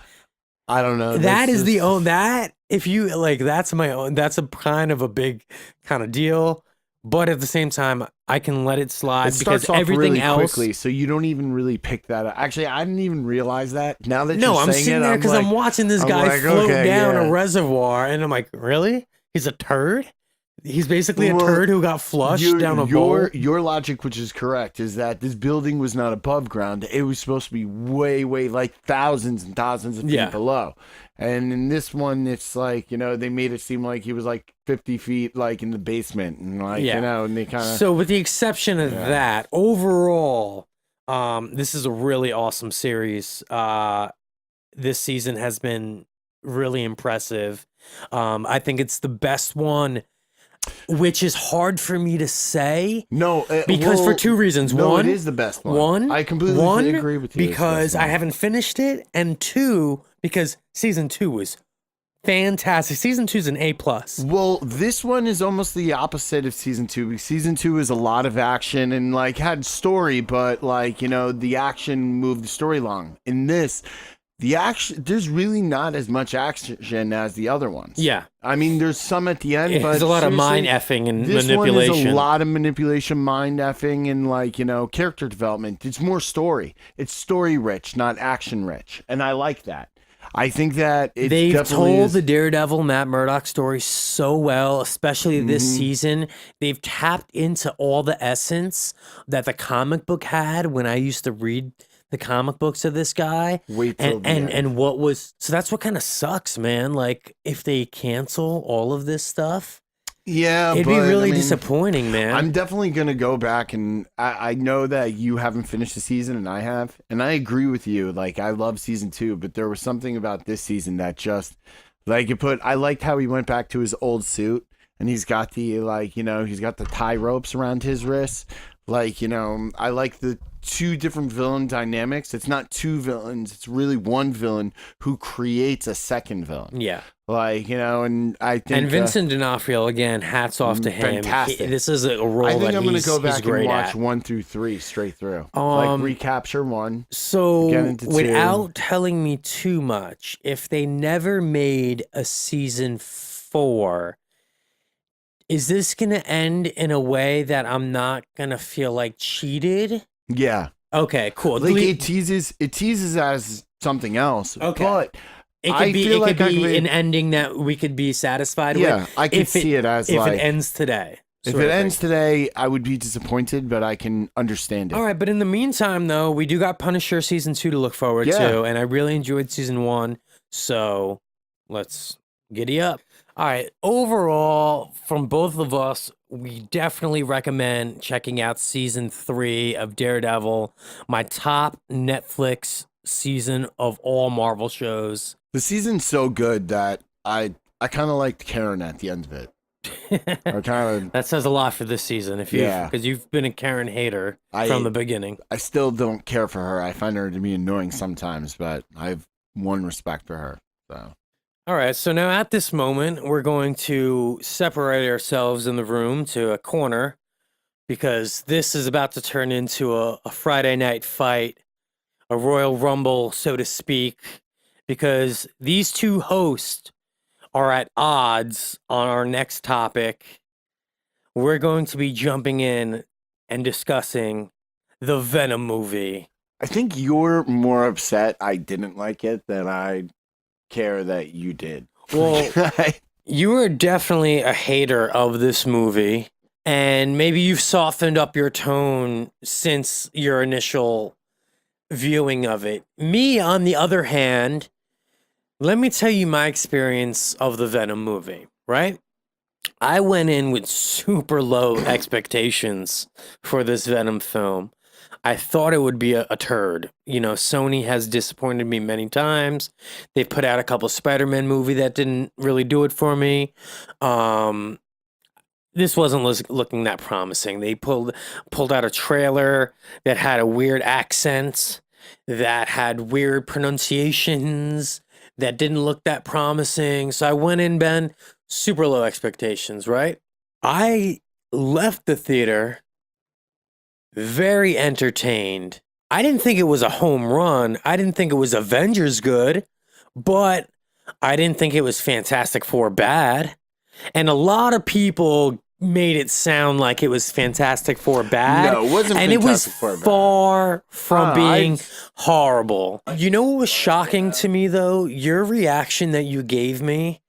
I don't know. That is the just- own that if you like that's my own that's a kind of a big kind of deal, but at the same time I can let it slide It because starts off everything really else quickly, so you don't even really pick that up. Actually, I didn't even realize that. Now that no, you're I'm saying sitting it, there because like, I'm watching this I'm guy like, float okay, down yeah. a reservoir, and I'm like, really? He's a turd? He's basically a Well, turd who got flushed down a bowl. Your logic, which is correct, is that this building was not above ground. It was supposed to be way, way, like thousands and thousands of feet Yeah. below. And in this one, it's like, they made it seem like he was like 50 feet, like in the basement, and like, Yeah. and they kind of. So with the exception of Yeah. that, overall, this is a really awesome series. This season has been really impressive. I think it's the best one, which is hard for me to say No, because for two reasons. No, One, it is the best one. I completely agree with you. It's the because best I one. haven't finished it, and two, because season 2 was fantastic. Season 2 is an A+. Well, this one is almost the opposite of season 2. Because season 2 is a lot of action and like had story, but like, the action moved the story along. In this, the action, there's really not as much action as the other ones. Yeah. I mean, there's some at the end, but There's a lot of mind seriously, effing and this manipulation. one is a lot of manipulation, mind effing, and like, character development. It's more story. It's story rich, not action rich. And I like that. I think that it They've definitely told is. the Daredevil Matt Murdock story so well, especially this Mm-hmm. season. They've tapped into all the essence that the comic book had when I used to read the comic books of this guy. Wait till and the end. and what was so that's what kind of sucks, man. Like if they cancel all of this stuff, Yeah, it'd but, be really I mean, disappointing, man. I'm definitely going to go back, and I know that you haven't finished the season and I have, and I agree with you. Like, I love season 2, but there was something about this season that just, like, I liked how he went back to his old suit, and he's got the, like, he's got the tie ropes around his wrists. Like, I like the two different villain dynamics. It's not two villains, it's really one villain who creates a second villain. Yeah. Like, and I think. And Vincent D'Onofrio, again, hats off to him. Fantastic. This is a role I think that I'm going he's, to go he's back and great watch at. 1 through 3 straight through. Like recapture 1. So, Get into 2. without telling me too much, if they never made a season 4, is this going to end in a way that I'm not going to feel like cheated? Yeah. Okay, cool. Like it teases as something else. Okay. But It could I be, feel it could like I be could- an ending that we could be satisfied yeah, with. I could if see it as if like it ends today. if sort it of thing. ends today, I would be disappointed, but I can understand it. All right, but in the meantime, though, we do got Punisher season 2 to look forward Yeah. to, and I really enjoyed season 1. So let's giddy up. All right, overall, from both of us, we definitely recommend checking out season 3 of Daredevil, my top Netflix season of all Marvel shows. The season's so good that I kind of liked Karen at the end of it. I kind of That says a lot for this season, if you Yeah. because you've been a Karen hater I- from the beginning. I still don't care for her. I find her to be annoying sometimes, but I have one respect for her. So All right, so now at this moment, we're going to separate ourselves in the room to a corner because this is about to turn into a Friday night fight, a Royal Rumble, so to speak, because these two hosts are at odds on our next topic. We're going to be jumping in and discussing the Venom movie. I think you're more upset I didn't like it than I care that you did. Well, you were definitely a hater of this movie, and maybe you've softened up your tone since your initial viewing of it. Me, on the other hand, let me tell you my experience of the Venom movie, right? I went in with super low expectations for this Venom film. I thought it would be a turd. Sony has disappointed me many times. They put out a couple Spider-Man movie that didn't really do it for me. This wasn't looking that promising. They pulled out a trailer that had a weird accent, that had weird pronunciations, that didn't look that promising. So I went in, Ben, super low expectations, right? I left the theater very entertained. I didn't think it was a home run. I didn't think it was Avengers good, but I didn't think it was Fantastic Four bad. And a lot of people made it sound like it was Fantastic Four bad. No, it wasn't and Fantastic it was Four bad. far from being I- horrible. You know what was shocking to me though? Your reaction that you gave me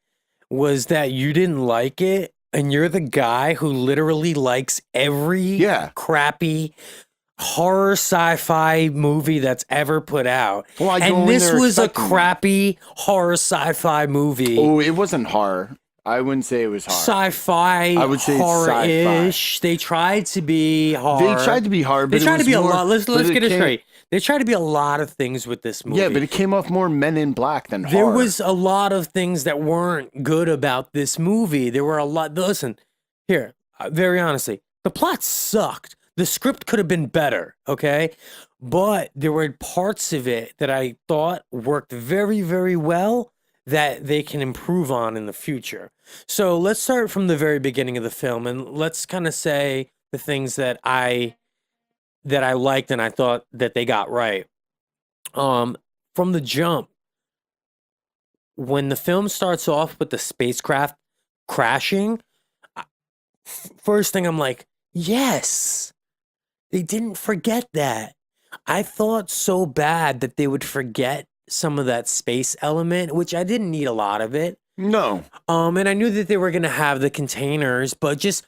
was that you didn't like it, and you're the guy who literally likes every Yeah. crappy horror sci-fi movie that's ever put out. Well, I go And in this there was a expecting that. crappy horror sci-fi movie. Oh, it wasn't horror. I wouldn't say it was horror. Sci-fi, I would say it's horror-ish. They tried to be horror. They tried to be hard, but They tried it to was be a more, lot. Let's but get it came- straight. They tried to be a lot of things with this movie. Yeah, but it came off more Men in Black than There horror. was a lot of things that weren't good about this movie. There were a lot. Listen, here, very honestly, the plot sucked. The script could have been better, okay? But there were parts of it that I thought worked very, very well that they can improve on in the future. So let's start from the very beginning of the film, and let's kind of say the things that I liked and I thought that they got right. From the jump, when the film starts off with the spacecraft crashing, first thing I'm like, yes, they didn't forget that. I thought so bad that they would forget some of that space element, which I didn't need a lot of it. No. And I knew that they were going to have the containers, but just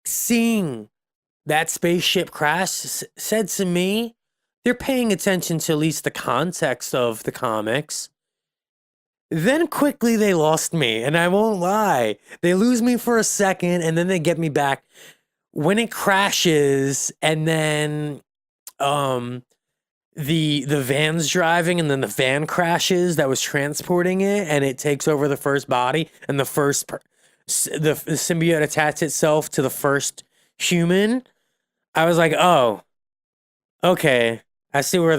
seeing that spaceship crash said to me, they're paying attention to at least the context of the comics. Then quickly they lost me, and I won't lie. They lose me for a second, and then they get me back. When it crashes, and then the van's driving, and then the van crashes that was transporting it, and it takes over the first body, and the symbiote attached itself to the first human. I was like, oh, okay, I see where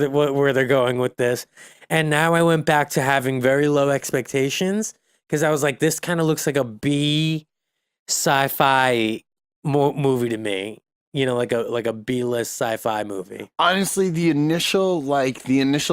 they're going with this. And now I went back to having very low expectations because I was like, this kind of looks like a B sci-fi movie to me. You know, like a B-list sci-fi movie. Honestly, the initial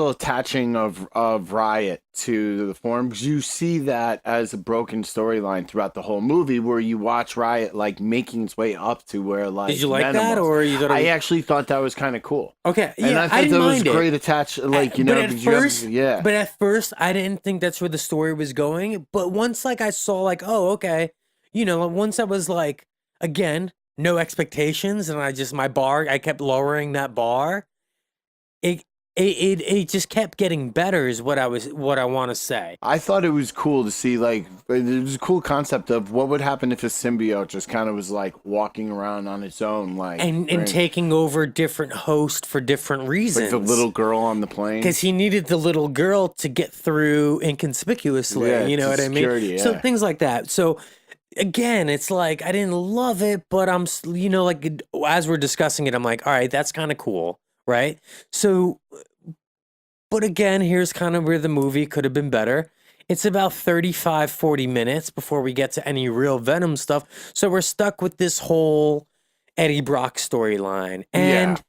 attaching of Riot to the forums, you see that as a broken storyline throughout the whole movie, where you watch Riot like making its way up to where like. Did you like Venom that, was. or you thought? I actually thought that was kind of cool. Okay, yeah, And I thought I didn't that was mind it. great attach, like you But know, at because you have- first, yeah. But at first, I didn't think that's where the story was going. But once, like, I saw, like, oh, okay, you know, once I was like, again, no expectations, and I kept lowering that bar. It just kept getting better, is what I want to say. I thought it was cool to see, like, it was a cool concept of what would happen if a symbiote just kind of was like walking around on its own, like, And right? taking over different hosts for different reasons. Like the little girl on the plane. Because he needed the little girl to get through inconspicuously. Yeah, you know to what I mean? security, So yeah. things like that. So again, it's like I didn't love it, but I'm, you know, like as we're discussing it, I'm like, all right, that's kind of cool, right? So, but again, here's kind of where the movie could have been better. It's about 40 minutes before we get to any real Venom stuff. So we're stuck with this whole Eddie Brock storyline. And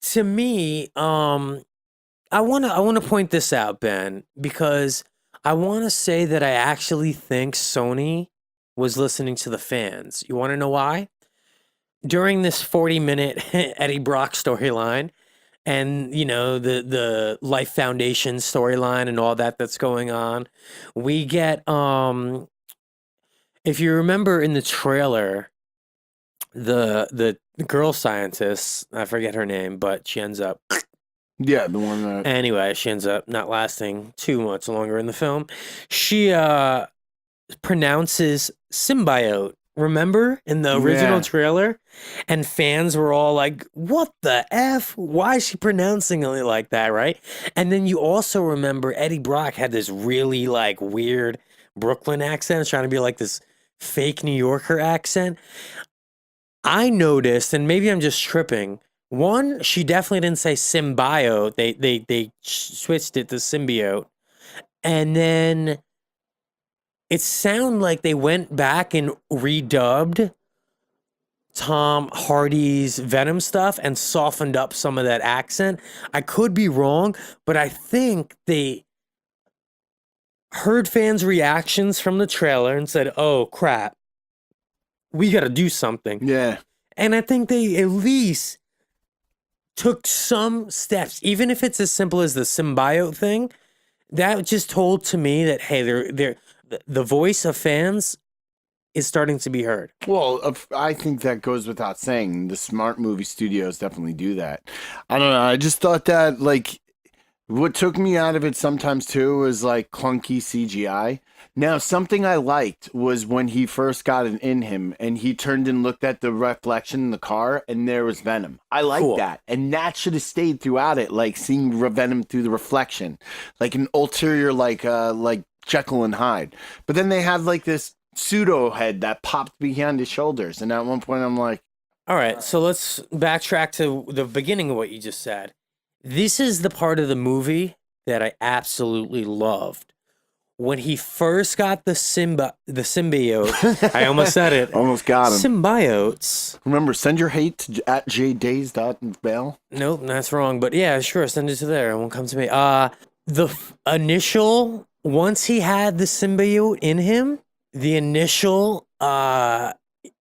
to me, I want to point this out, Ben, because I want to say that I actually think Sony was listening to the fans. You want to know why? During this 40-minute Eddie Brock storyline, and you know the Life Foundation storyline and all that's going on, we get if you remember in the trailer, the girl scientist, I forget her name, but she ends up Yeah, the one that. anyway, she ends up not lasting too much longer in the film. She pronounces symbiote. Remember in the original Yeah. trailer? And fans were all like, what the F? Why is she pronouncing it like that, right? And then you also remember Eddie Brock had this really like weird Brooklyn accent, trying to be like this fake New Yorker accent. I noticed, and maybe I'm just tripping. One, she definitely didn't say symbiote. They switched it to symbiote. And then it sounded like they went back and redubbed Tom Hardy's Venom stuff and softened up some of that accent. I could be wrong, but I think they heard fans' reactions from the trailer and said, "Oh crap, we got to do something." Yeah. And I think they at least took some steps, even if it's as simple as the symbiote thing. That just told to me that, hey, the voice of fans is starting to be heard. Well, I think that goes without saying. The smart movie studios definitely do that. I don't know. I just thought that, like, what took me out of it sometimes too was like clunky CGI. Now, something I liked was when he first got it in him and he turned and looked at the reflection in the car and there was Venom. I like Cool. that. And that should have stayed throughout it, like seeing Venom through the reflection, like an ulterior, like Jekyll and Hyde. But then they had like this pseudo head that popped behind his shoulders. And at one point I'm like, All right, so let's backtrack to the beginning of what you just said. This is the part of the movie that I absolutely loved. When he first got the symbiote, I almost said it. almost got him. Symbiotes. Remember, send your hate to at jdays.bell. Nope, that's wrong. But yeah, sure, send it to there. It won't come to me. Initial, once he had the symbiote in him, the initial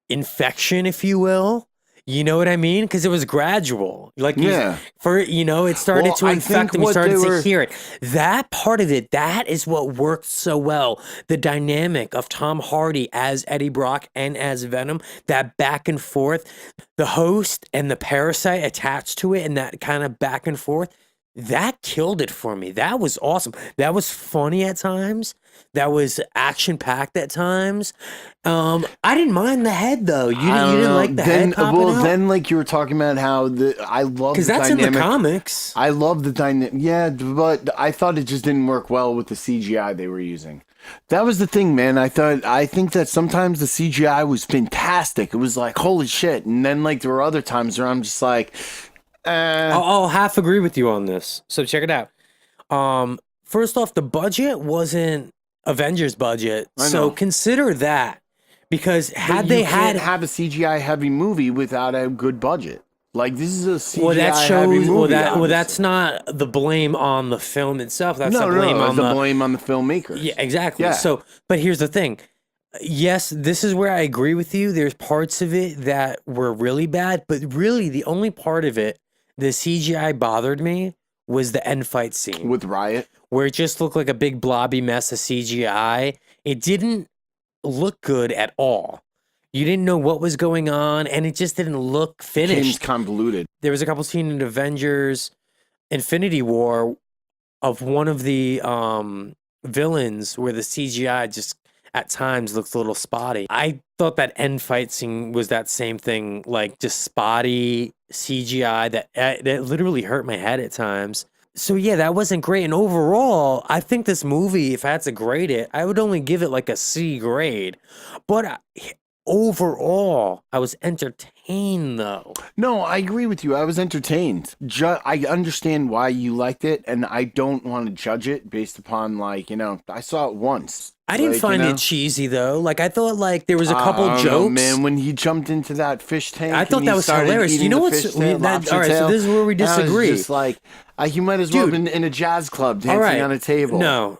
infection, if you will. You know what I mean? Because it was gradual. Like, Yeah. It started to I infect think him. He what started they to were- hear it. That part of it, that is what worked so well. The dynamic of Tom Hardy as Eddie Brock and as Venom, that back and forth, the host and the parasite attached to it, and that kind of back and forth, that killed it for me. That was awesome. That was funny at times. That was action packed at times. I didn't mind the head though. You didn't like the head popping out? Then like you were talking about how I love Because the that's dynamic. in the comics. I love the dynamic. Yeah, but I thought it just didn't work well with the CGI they were using. That was the thing, man. I think that sometimes the CGI was fantastic. It was like, holy shit. And then like there were other times where I'm just like, I'll half agree with you on this. So check it out. First off, the budget wasn't Avengers budget. I So know. consider that. Because had they can't had have a CGI heavy movie without a good budget. Like this is a CGI well, that heavy shows. movie. Well, that's not the blame on the film itself. That's the no, blame no, on it's the the blame on the filmmakers. Yeah, exactly. Yeah. So, but here's the thing. Yes, this is where I agree with you. There's parts of it that were really bad, but really the only part of it, the CGI bothered me, was the end fight scene With Riot. where it just looked like a big blobby mess of CGI. It didn't look good at all. You didn't know what was going on, and it just didn't look Seems finished. convoluted. There was a couple scenes in Avengers Infinity War of one of the villains where the CGI just at times looks a little spotty. I thought that end fight scene was that same thing, like just spotty CGI that literally hurt my head at times. So yeah, that wasn't great. And overall, I think this movie, if I had to grade it, I would only give it like a C grade. But overall, I was entertained though. No, I agree with you. I was entertained. I understand why you liked it, and I don't want to judge it based upon like, I saw it once. I didn't Like, find it cheesy though. Like I thought like there was a couple I don't jokes. know, man, when he jumped into that fish tank, I thought and that he was started hilarious. eating You know the what's fish tail, lobster all right? So tail, this is where we I was disagree. just like, he might as well have Dude. been in a jazz club dancing All right. on a table. No,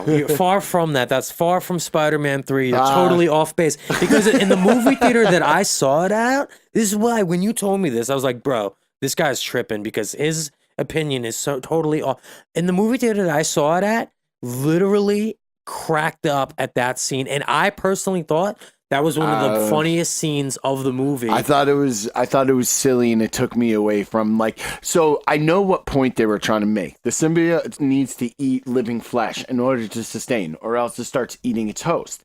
you're far from that. That's far from Spider-Man 3. You're totally off base. Because in the movie theater that I saw it at, this is why when you told me this, I was like, bro, this guy's tripping because his opinion is so totally off. In the movie theater that I saw it at, literally cracked up at that scene. And I personally thought that was one of the funniest scenes of the movie. I thought it was silly, and it took me away from so I know what point they were trying to make. The symbiote needs to eat living flesh in order to sustain, or else it starts eating its host.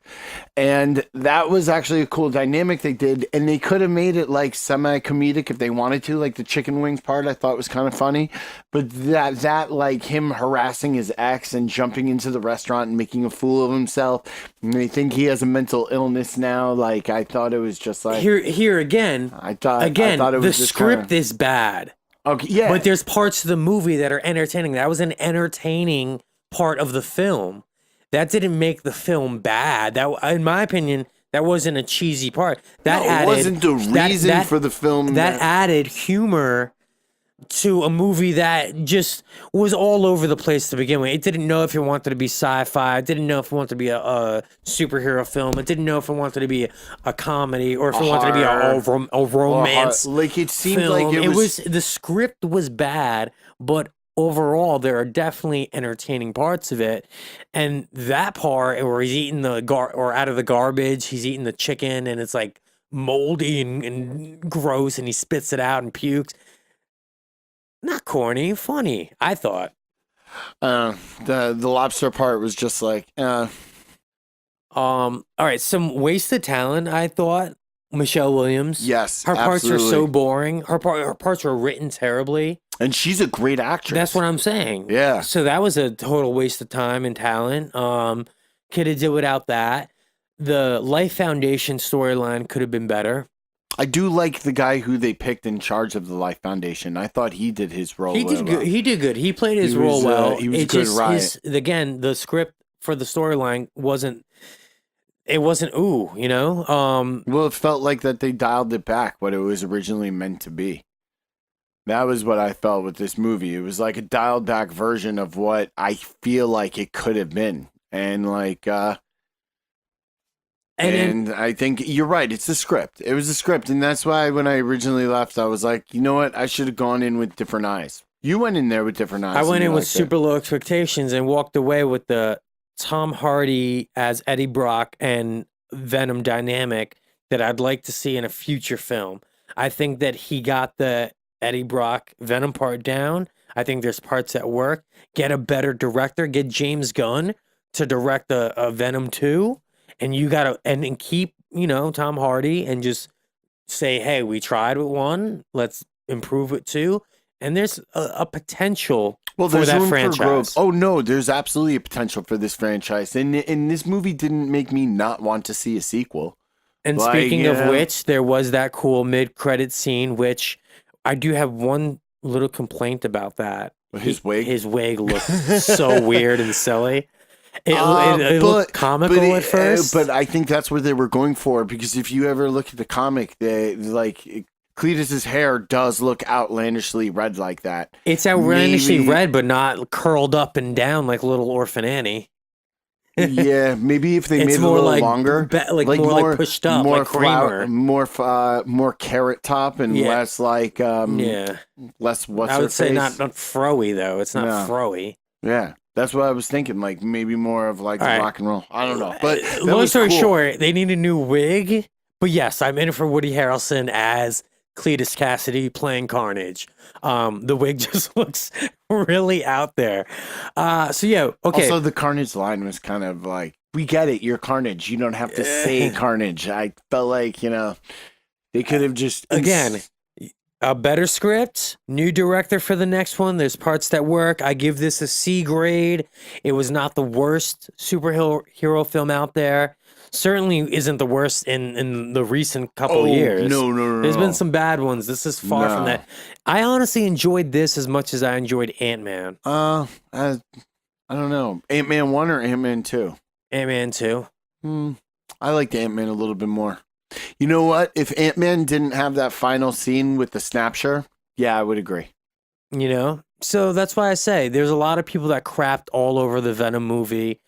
And that was actually a cool dynamic they did, and they could have made it like semi-comedic if they wanted to, like the chicken wings part I thought was kind of funny. But that like him harassing his ex and jumping into the restaurant and making a fool of himself, and they think he has a mental illness now. Like I thought it was just like here again. I thought it the was just script kinda, is bad. okay, yeah, But there's parts of the movie that are entertaining. That was an entertaining part of the film. That didn't make the film bad. That, in my opinion, That wasn't a cheesy part. That No, it added, wasn't the reason for the film. That added humor to a movie that just was all over the place to begin with. It didn't know if it wanted to be sci-fi. It didn't know if it wanted to be a superhero film. It didn't know if it wanted to be a comedy or if it wanted to be a romance. Like it seemed film. like it was the script was bad, but overall there are definitely entertaining parts of it. And that part where he's eating or out of the garbage, he's eating the chicken and it's like moldy and gross and he spits it out and pukes. Not corny, funny, I thought. the lobster part was just like All right, some wasted talent, I thought. Michelle Williams. yes, Her parts are absolutely. so boring. Her parts were written terribly. And she's a great actress. That's what I'm saying. Yeah. So that was a total waste of time and talent. Could have did without that. The Life Foundation storyline could have been better. I do like the guy who they picked in charge of the Life Foundation. I thought he did his role. He did good. He did good. He played his role well. He was a good riot. Again, the script for the storyline wasn't. It wasn't you know. Well, it felt like that they dialed it back what it was originally meant to be. That was what I felt with this movie. It was like a dialed back version of what I feel like it could have been, and like. And I think you're right. It's the script. It was the script. And that's why when I originally left, I was like, you know what? I should have gone in with different eyes. You went in there with different eyes. I went in with super low expectations and walked away with the Tom Hardy as Eddie Brock and Venom dynamic that I'd like to see in a future film. I think that he got the Eddie Brock Venom part down. I think there's parts that work. Get a better director. Get James Gunn to direct a Venom 2. And you gotta and keep, Tom Hardy and just say, hey, we tried with 1, let's improve with 2. And there's a potential for that franchise. For growth. Oh no, there's absolutely a potential for this franchise. And this movie didn't make me not want to see a sequel. And speaking of which, there was that cool mid-credit scene, which I do have one little complaint about that. His wig? His wig looked so weird and silly. It looked comical at first. But I think that's what they were going for, because if you ever look at the comic, Cletus's hair does look outlandishly red like that. It's outlandishly red, but not curled up and down like little Orphan Annie. Yeah, maybe if they made it a little longer, more pushed up, more like Kramer. more carrot top and less like less what's I her would say face? not froey though. It's not froey. Yeah. That's what I was thinking, like maybe more of like the rock and roll. I don't know. But long story short, they need a new wig. But yes, I'm in for Woody Harrelson as Cletus Cassidy playing Carnage. The wig just looks really out there. So yeah, okay. Also, the Carnage line was kind of like, we get it, you're Carnage. You don't have to say Carnage. I felt like, they could have just again. A better script, new director for the next one. There's parts that work. I give this a C grade. It was not the worst superhero film out there. Certainly isn't the worst in the recent couple of years. No. There's been some bad ones. This is far from that. I honestly enjoyed this as much as I enjoyed Ant-Man. I don't know. Ant-Man 1 or Ant-Man 2? Ant-Man 2. I liked Ant-Man a little bit more. You know what? If Ant-Man didn't have that final scene with the snapshot, yeah, I would agree. So that's why I say there's a lot of people that crapped all over the Venom movie.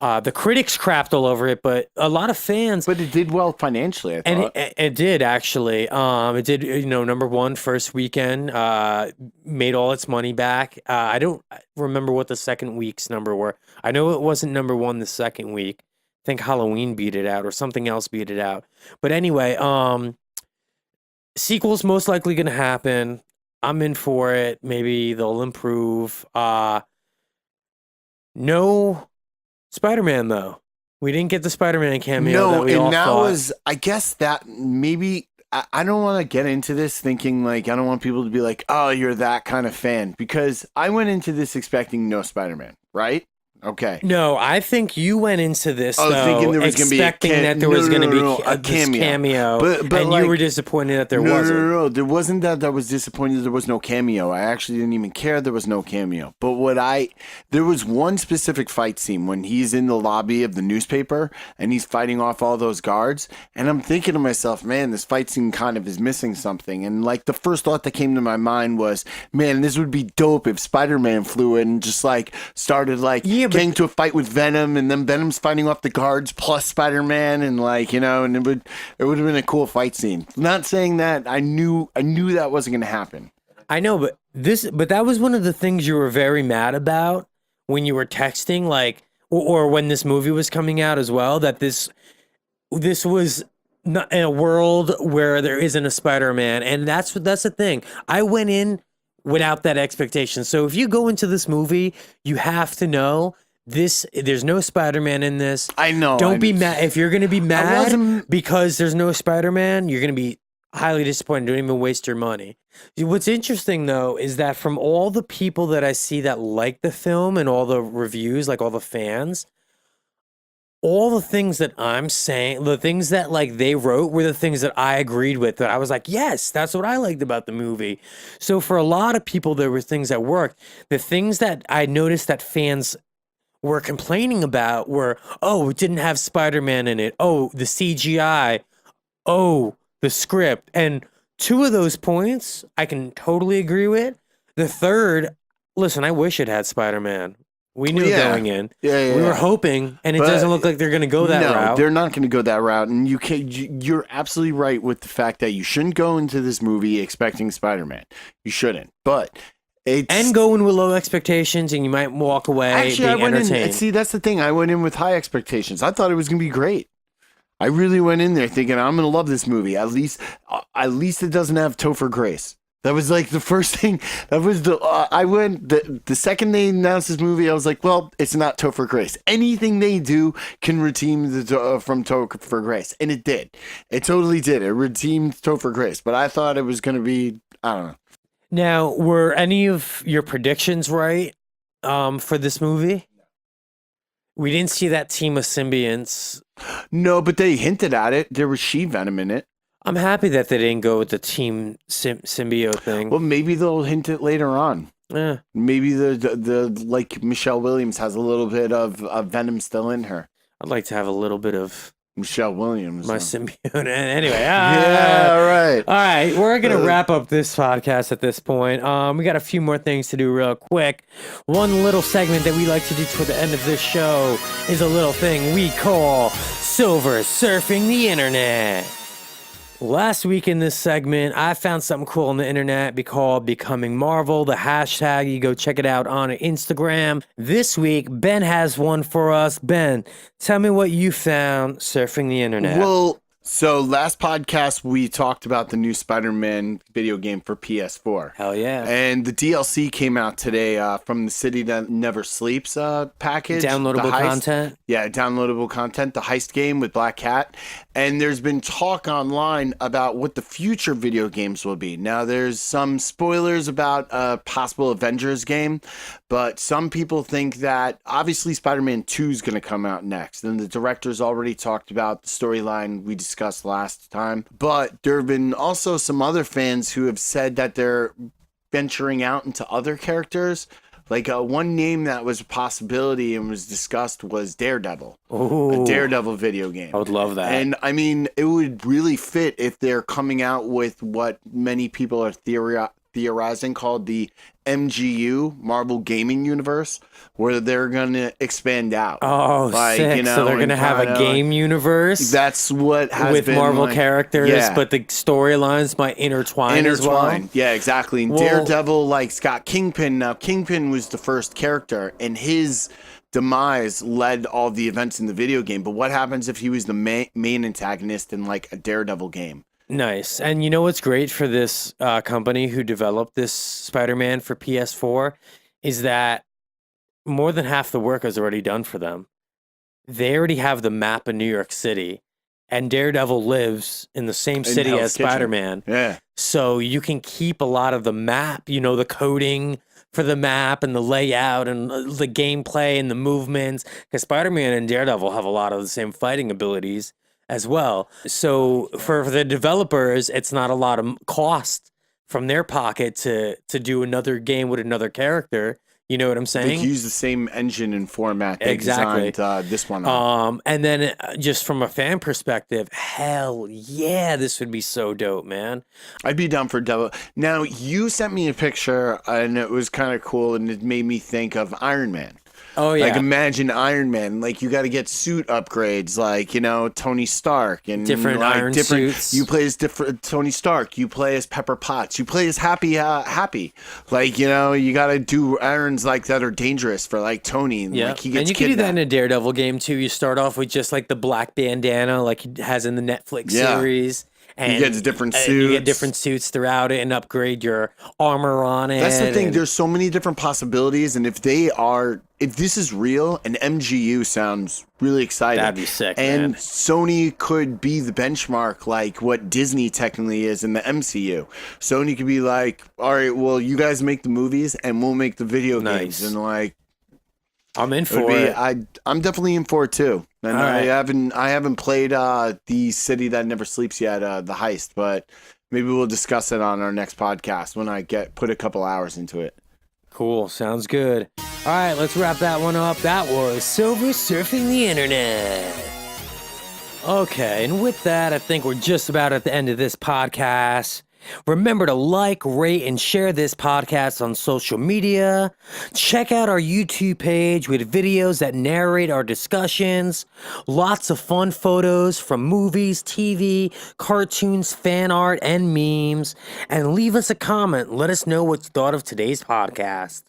The critics crapped all over it, but a lot of fans. But it did well financially, I thought. And it did, actually. It did, number 1 first weekend, made all its money back. I don't remember what the second week's number were. I know it wasn't number 1 the second week. I think Halloween beat it out or something else beat it out. But anyway, sequel's most likely going to happen. I'm in for it. Maybe they'll improve. No Spider-Man, though. We didn't get the Spider-Man cameo that we all thought. I guess that maybe, I don't want to get into this thinking like, I don't want people to be like, oh, you're that kind of fan. Because I went into this expecting no Spider-Man, right? Okay. No, I think you went into this Oh, though, thinking there was gonna be a expecting that there was going to be a this cameo. cameo, But and like, you were disappointed that there no, wasn't. no. There wasn't that I was disappointed there was no cameo. I actually didn't even care there was no cameo. But there was one specific fight scene when he's in the lobby of the newspaper and he's fighting off all those guards. And I'm thinking to myself, man, this fight scene kind of is missing something. And like the first thought that came to my mind was, man, this would be dope if Spider-Man flew in and just like started like getting to a fight with Venom, and then Venom's fighting off the guards plus Spider-Man, and like, you know, and it would have been a cool fight scene. Not saying that I knew that wasn't going to happen. I know, but that was one of the things you were very mad about when you were texting, like, or when this movie was coming out as well, that this was not in a world where there isn't a Spider-Man, and that's the thing. I went in without that expectation. So if you go into this movie, you have to know there's no Spider-Man in this. I know. Don't be mad. If you're going to be mad because there's no Spider-Man, you're going to be highly disappointed. Don't even waste your money. What's interesting, though, is that from all the people that I see that like the film and all the reviews, like all the fans, all the things that I'm saying, the things that like they wrote were the things that I agreed with, that I was like, yes, that's what I liked about the movie. So for a lot of people, there were things that worked. The things that I noticed that fans were complaining about were, oh, it didn't have Spider-Man in it. Oh, the CGI. Oh, the script. And two of those points I can totally agree with. The third, listen, I wish it had Spider-Man. We knew going in. We were hoping, and it doesn't look like they're going to go that route. No, they're not going to go that route. And you're absolutely right with the fact that you shouldn't go into this movie expecting Spider-Man. You shouldn't. But and go in with low expectations, and you might walk away being entertained. See, that's the thing. I went in with high expectations. I thought it was going to be great. I really went in there thinking I'm going to love this movie. At least it doesn't have Topher Grace. That was like the first thing. That was the second they announced this movie, I was like, well, it's not Topher Grace. Anything they do can redeem from Topher Grace, and it did. It totally did. It redeemed Topher Grace. But I thought it was going to be, I don't know. Now, were any of your predictions right for this movie? We didn't see that team of symbionts. No, but they hinted at it. There was She-Venom in it. I'm happy that they didn't go with the team symbiote thing. Well, maybe they'll hint it later on. Yeah. Maybe the like Michelle Williams has a little bit of Venom still in her. I'd like to have a little bit of Michelle Williams. My symbiote. Anyway. Yeah, all right. All right. We're going to wrap up this podcast at this point. We got a few more things to do real quick. One little segment that we like to do toward the end of this show is a little thing we call Silver Surfing the Internet. Last week in this segment, I found something cool on the internet called Becoming Marvel, the hashtag. You go check it out on Instagram. This week, Ben has one for us. Ben, tell me what you found surfing the internet. Well, so last podcast, we talked about the new Spider-Man video game for PS4. Hell yeah. And the DLC came out today from the City That Never Sleeps package. Downloadable content? Yeah, downloadable content, the heist game with Black Cat. And there's been talk online about what the future video games will be. Now, there's some spoilers about a possible Avengers game, but some people think that obviously Spider-Man 2 is going to come out next. And the director's already talked about the storyline we discussed last time. But there have been also some other fans who have said that they're venturing out into other characters. Like one name that was a possibility and was discussed was Daredevil. Ooh, a Daredevil video game. I would love that. And I mean, it would really fit if they're coming out with what many people are theorizing called the MGU, Marvel Gaming Universe, where they're going to expand out. Oh, like, sick. You know, so they're going to have a game universe. That's what has with been Marvel characters, yeah. But the storylines might intertwine as well. Yeah, exactly. And Daredevil, like Scott Kingpin. Now, Kingpin was the first character, and his demise led all the events in the video game. But what happens if he was the main antagonist in like a Daredevil game? Nice. And you know what's great for this company who developed this Spider-Man for PS4 is that more than half the work is already done for them. They already have the map of New York City, and Daredevil lives in the same In city Hell's as Kitchen. Spider-Man. Yeah. So you can keep a lot of the map, the coding for the map and the layout and the gameplay and the movements. Because Spider-Man and Daredevil have a lot of the same fighting abilities as well. So for the developers, it's not a lot of cost from their pocket to do another game with another character. You know what I'm They saying? use the same engine and format they Exactly. designed this one on. And then just from a fan perspective, hell yeah, this would be so dope, man. I'd be down for Devil. Now, you sent me a picture, and it was kind of cool, and it made me think of Iron Man. Oh yeah, Like, imagine Iron Man. Like, you got to get suit upgrades, like, Tony Stark. And Different like, iron suits. You play as different Tony Stark. You play as Pepper Potts. You play as Happy. Like, you got to do irons like that are dangerous for, like, Tony. And, yeah. like, he gets And you can do that in kidnapped. a Daredevil game too. You start off with just like the black bandana, like he has in the Netflix Yeah. series. And gets different You get suits. different suits throughout it and upgrade your armor on it. That's the thing. and- There's so many different possibilities, and if this is real, an MGU sounds really exciting. That'd be sick, And man. Sony could be the benchmark, like what Disney technically is in the MCU. Sony could be like, all right, well, you guys make the movies, and we'll make the video games, Nice. and like. I'm in It would for be, it. I'm definitely in for it too. And All right. I haven't played the City That Never Sleeps yet, the heist, but maybe we'll discuss it on our next podcast when I put a couple hours into it. Cool. Sounds good. All right, let's wrap that one up. That was Silver Surfing the Internet. Okay, and with that, I think we're just about at the end of this podcast. Remember to like, rate, and share this podcast on social media. Check out our YouTube page with videos that narrate our discussions. Lots of fun photos from movies, TV, cartoons, fan art, and memes. And leave us a comment. Let us know what you thought of today's podcast.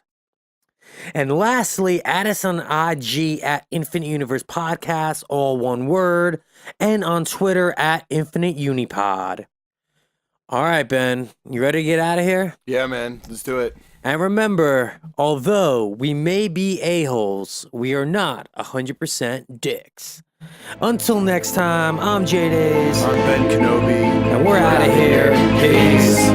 And lastly, add us on IG at Infinite Universe Podcast, all one word, and on Twitter at Infinite Unipod. All right, Ben, you ready to get out of here? Yeah, man, let's do it. And remember, although we may be a-holes, we are not 100% dicks. Until next time, I'm J-Days, I'm Ben Kenobi. and we're out of here. Peace.